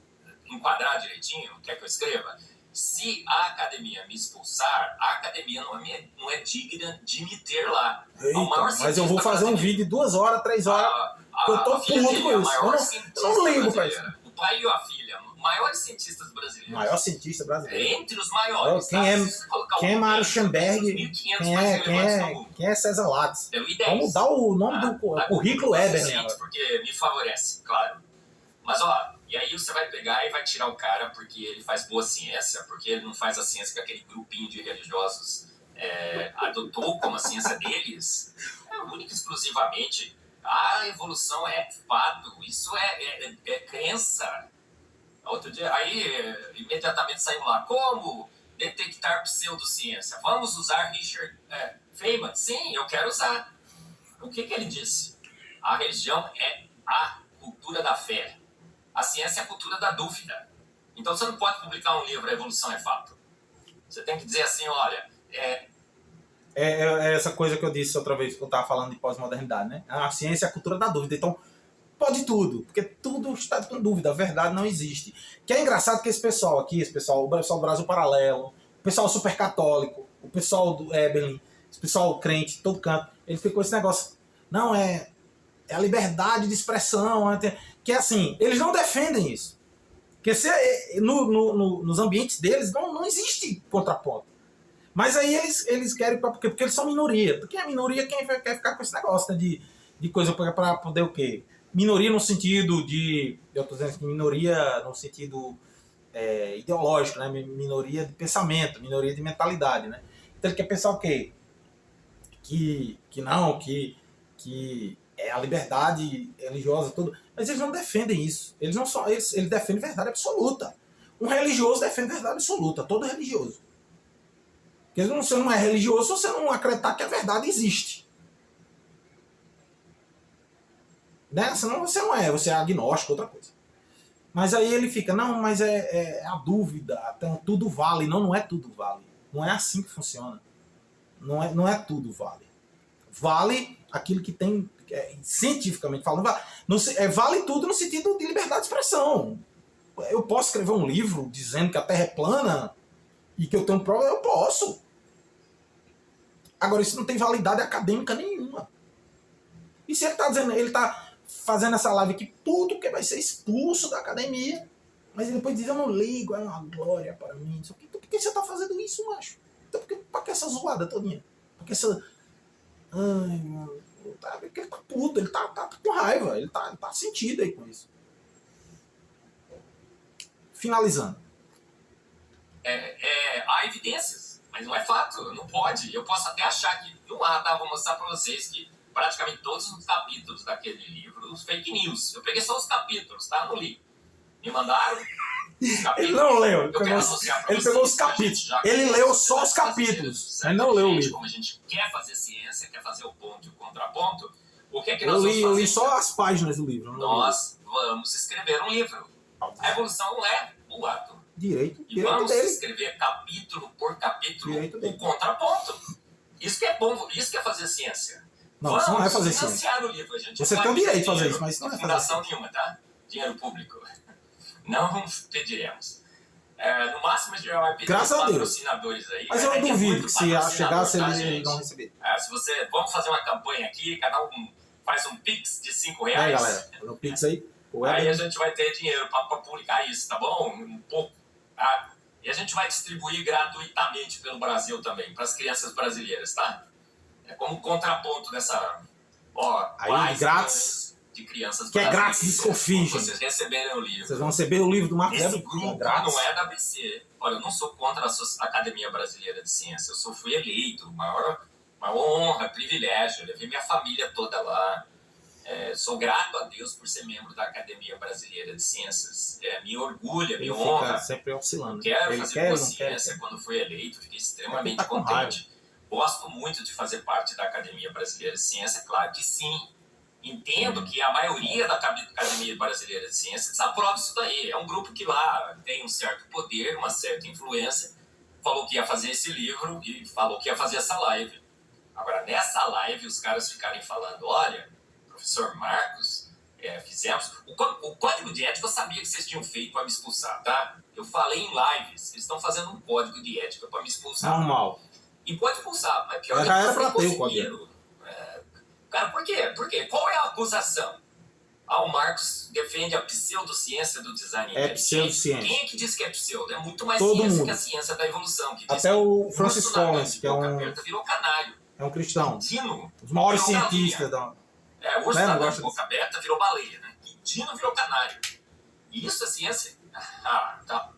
enquadrar direitinho o que é que eu escreva. Se a academia me expulsar, a academia não é digna de me ter lá. Eita, mas eu vou fazer um vídeo de 2 horas, 3 horas. Eu tô puto com isso. Eu não ligo pra isso. O pai e a filha, maiores cientistas brasileiros. Maior cientista brasileiro. Entre os maiores. Quem é Mário Schoenberg? Quem é César Lattes? Vamos mudar o nome do currículo Eberlin. Porque me favorece, claro. Mas e aí você vai pegar e vai tirar o cara porque ele faz boa ciência, porque ele não faz a ciência que aquele grupinho de religiosos adotou como a ciência deles. Única e exclusivamente, a evolução é fato, isso é crença. Outro dia, aí imediatamente saiu lá, como detectar pseudociência? Vamos usar Richard Feynman? Sim, eu quero usar. O que ele disse? A religião é a cultura da fé. A ciência é a cultura da dúvida. Então você não pode publicar um livro, a evolução é fato. Você tem que dizer assim, olha... É essa coisa que eu disse outra vez, que eu estava falando de pós-modernidade, né? A ciência é a cultura da dúvida. Então, pode tudo, porque tudo está com dúvida, a verdade não existe. Que é engraçado que esse pessoal aqui, o pessoal do Brasil Paralelo, o pessoal super católico, o pessoal do Eberlin, esse pessoal crente, todo canto, ele ficou esse negócio, não, é a liberdade de expressão, que é assim, eles não defendem isso. Porque nos ambientes deles não existe contraponto. Mas aí eles querem, porque eles são minoria. Porque a minoria quer ficar com esse negócio, né, de coisa para poder o quê? Minoria no sentido de... Eu estou dizendo que minoria no sentido ideológico, né? Minoria de pensamento, minoria de mentalidade, né? Então ele quer pensar o quê? Que é a liberdade religiosa, tudo. Mas eles não defendem isso. Eles defendem verdade absoluta. Um religioso defende verdade absoluta, todo religioso. Porque você não é religioso se você não acreditar que a verdade existe. Né? Senão você não é, você é agnóstico, outra coisa. Mas aí ele fica, não, mas é a dúvida, então tudo vale. Não é tudo vale. Não é assim que funciona. Não é tudo vale. Vale aquilo que tem cientificamente falando, vale tudo no sentido de liberdade de expressão. Eu posso escrever um livro dizendo que a Terra é plana e que eu tenho prova, eu posso. Agora, isso não tem validade acadêmica nenhuma. E se ele está dizendo, ele está fazendo essa live aqui, puto, porque vai ser expulso da academia. Mas ele depois diz, eu não ligo, é uma glória para mim. Então, por que você está fazendo isso, macho? Então, para que essa zoada todinha? Por que essa... Ai, mano. Porque ele tá puto, ele tá com raiva, ele tá sentido aí com isso. Finalizando. Há evidências, mas não é fato, não pode. Eu posso até achar que, vou mostrar para vocês que praticamente todos os capítulos daquele livro, os fake news. Eu peguei só os capítulos, tá? Não li. Me mandaram os capítulos. Ele não leu, ele pegou os vocês, capítulos. Ele leu só os capítulos, ele não leu o livro. Como a gente quer fazer ciência, quer fazer o ponto e o contraponto, o que é que eu nós vamos fazer? Eu li só as páginas do livro. Nós vamos escrever um livro. A evolução não é o ato. Direito vamos dele. escrever capítulo por capítulo o contraponto. Isso que é bom, isso que é fazer ciência. Não, isso não é fazer ciência. Financiar o livro. A gente você tem o direito de fazer isso, mas isso não é fazer fundação nenhuma, tá? Dinheiro público. Não pediremos. No máximo a gente vai pedir patrocinadores aí. Mas eu duvido que se chegasse ele não receber. Vamos fazer uma campanha aqui, cada um faz um Pix de R$5. Aí, galera, no Pix aí. Aí a gente vai ter dinheiro para publicar isso, tá bom? Um pouco. Tá? E a gente vai distribuir gratuitamente pelo Brasil também, para as crianças brasileiras, tá? É como contraponto dessa... aí, grátis. De crianças que é grátis, desconfie, gente. Vocês receberem o livro. Vocês vão receber o livro do Marcos Esse grupo não é da ABC. Olha, eu não sou contra a Academia Brasileira de Ciência. Eu fui eleito, uma honra, privilégio. Eu levei minha família toda lá. Sou grato a Deus por ser membro da Academia Brasileira de Ciências. Me orgulha, me honra. Sempre oscilando. Quero fazer boa ciência. Quando fui eleito, fiquei extremamente contente. Gosto muito de fazer parte da Academia Brasileira de Ciência, claro que sim. Entendo que a maioria da Academia Brasileira de Ciências desaprova isso daí. É um grupo que lá tem um certo poder, uma certa influência. Falou que ia fazer esse livro e falou que ia fazer essa live. Agora, nessa live, os caras ficarem falando, olha, professor Marcos, fizemos... O código de ética eu sabia que vocês tinham feito para me expulsar, tá? Eu falei em lives, eles estão fazendo um código de ética para me expulsar. Normal. E pode expulsar, mas pior já era para ter o código. Cara, por quê? Qual é a acusação? O Marcos defende a pseudociência do design inteligente. Pseudociência. Quem é que diz que é pseudo? É muito mais Todo ciência mundo. que a ciência da evolução. Que até o Francis Collins, que é um... virou canário. É um cristão. Dino os maiores cientistas da... o urso da boca aberta virou baleia, né? E Dino virou canário. E isso é ciência? Tá.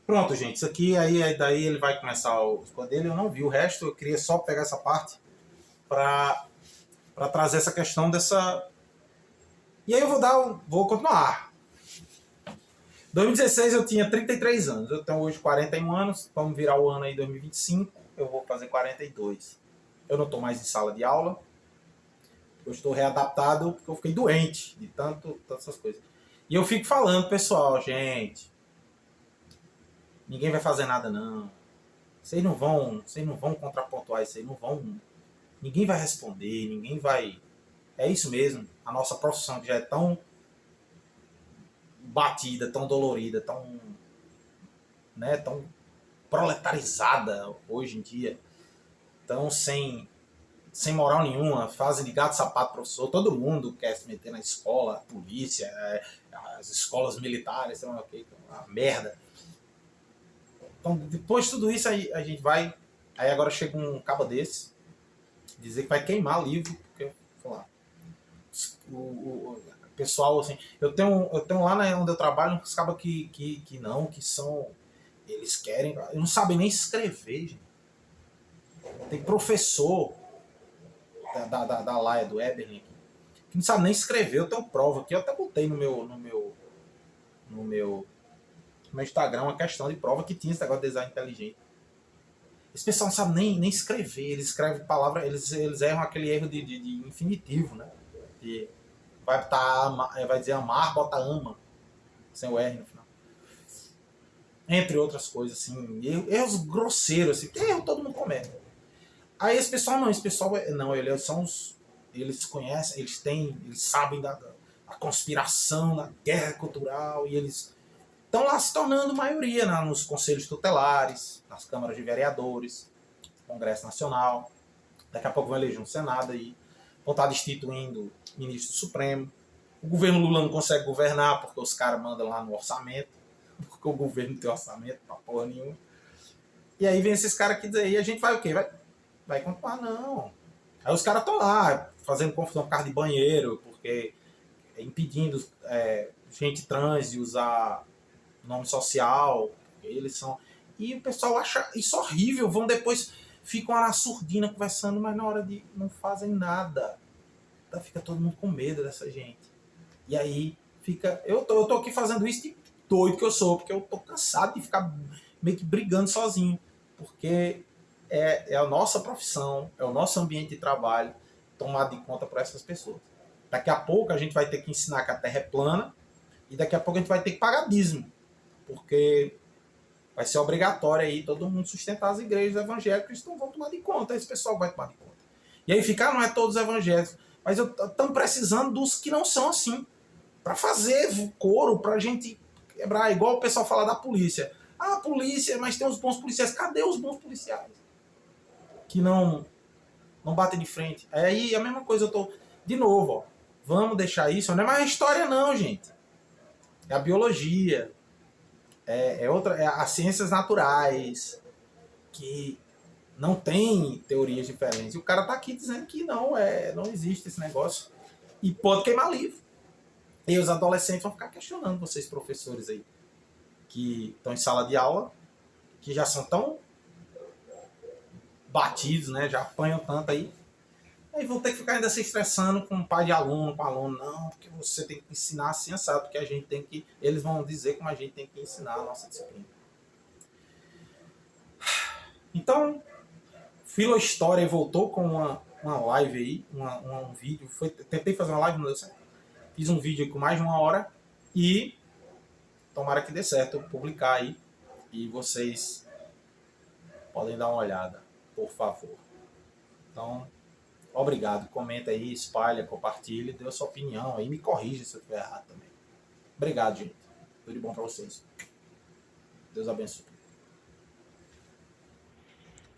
Pronto, gente. Isso aqui, aí daí ele vai começar o escola dele. Eu não vi o resto. Eu queria só pegar essa parte para trazer essa questão dessa... E aí eu vou continuar. 2016 eu tinha 33 anos. Eu tenho hoje 41 anos. Vamos virar o ano aí 2025. Eu vou fazer 42. Eu não estou mais em sala de aula. Eu estou readaptado porque eu fiquei doente de tantas essas coisas. E eu fico falando, pessoal, gente, ninguém vai fazer nada não. Vocês não vão contrapontuar isso aí, não vão. Ninguém vai responder, ninguém vai. É isso mesmo. A nossa profissão que já é tão batida, tão dolorida, tão proletarizada hoje em dia, tão sem moral nenhuma, fazem de gato sapato professor, todo mundo quer se meter na escola, a polícia, as escolas militares, sei lá o que, uma merda. Então, depois de tudo isso, a gente vai... Aí agora chega um cabo desse, dizer que vai queimar livro, porque, sei lá, o pessoal, assim... Eu tenho lá onde eu trabalho uns cabos que são... Eles querem... Eles não sabem nem escrever, gente. Tem professor da Laia, do Eberlin, que não sabe nem escrever. Eu tenho prova aqui, eu até botei no meu Instagram uma questão de prova que tinha esse negócio de design inteligente. Esse pessoal não sabe nem escrever. Eles escrevem palavras, eles erram aquele erro de infinitivo, né? Vai dizer amar, bota ama, sem o R no final. Entre outras coisas, assim, erros grosseiros, assim, que erro todo mundo comete. Aí esse pessoal não, eles são eles conhecem, eles sabem da conspiração, da guerra cultural, e eles estão lá se tornando maioria, né, nos conselhos tutelares, nas câmaras de vereadores, Congresso Nacional. Daqui a pouco vai eleger um Senado aí, vão estar destituindo ministro supremo. O governo Lula não consegue governar porque os caras mandam lá no orçamento, porque o governo não tem orçamento pra porra nenhuma. E aí vem esses caras aqui dizer, e a gente vai o quê? Vai continuar, não. Aí os caras estão lá fazendo confusão por causa de banheiro, porque impedindo gente trans de usar nome social, eles são... E o pessoal acha isso horrível, vão depois, ficam lá na surdina conversando, mas na hora de... não fazem nada. Fica todo mundo com medo dessa gente. E aí fica... Eu tô aqui fazendo isso de doido que eu sou, porque eu tô cansado de ficar meio que brigando sozinho. Porque é a nossa profissão, é o nosso ambiente de trabalho tomado de conta por essas pessoas. Daqui a pouco a gente vai ter que ensinar que a Terra é plana e daqui a pouco a gente vai ter que pagar dízimo. Porque vai ser obrigatório aí todo mundo sustentar as igrejas evangélicas, então vão tomar de conta, esse pessoal vai tomar de conta. E aí fica, não é todos evangélicos, mas estamos precisando dos que não são assim, para fazer coro, para a gente quebrar, igual o pessoal fala da polícia. Ah, polícia, mas tem os bons policiais. Cadê os bons policiais? Que não batem de frente. Aí a mesma coisa, eu tô... De novo, ó, vamos deixar isso, não é mais história não, gente. É a biologia, é as ciências naturais, que não tem teorias diferentes. E o cara tá aqui dizendo que não existe esse negócio. E pode queimar livro. E os adolescentes vão ficar questionando vocês, professores aí, que estão em sala de aula, que já são tão batidos, né? Já apanham tanto aí. Aí vão ter que ficar ainda se estressando com pai de aluno, com aluno. Não, porque você tem que ensinar assim, assado, porque a gente tem que... Eles vão dizer como a gente tem que ensinar a nossa disciplina. Então, Filohistória voltou com uma live aí, um vídeo. Tentei fazer uma live, não deu certo. Fiz um vídeo com mais de 1 hora e tomara que dê certo eu publicar aí. E vocês podem dar uma olhada, por favor. Então, obrigado. Comenta aí, espalha, compartilha, dê a sua opinião aí, me corrija se eu estiver errado também. Obrigado, gente. Tudo de bom para vocês. Deus abençoe.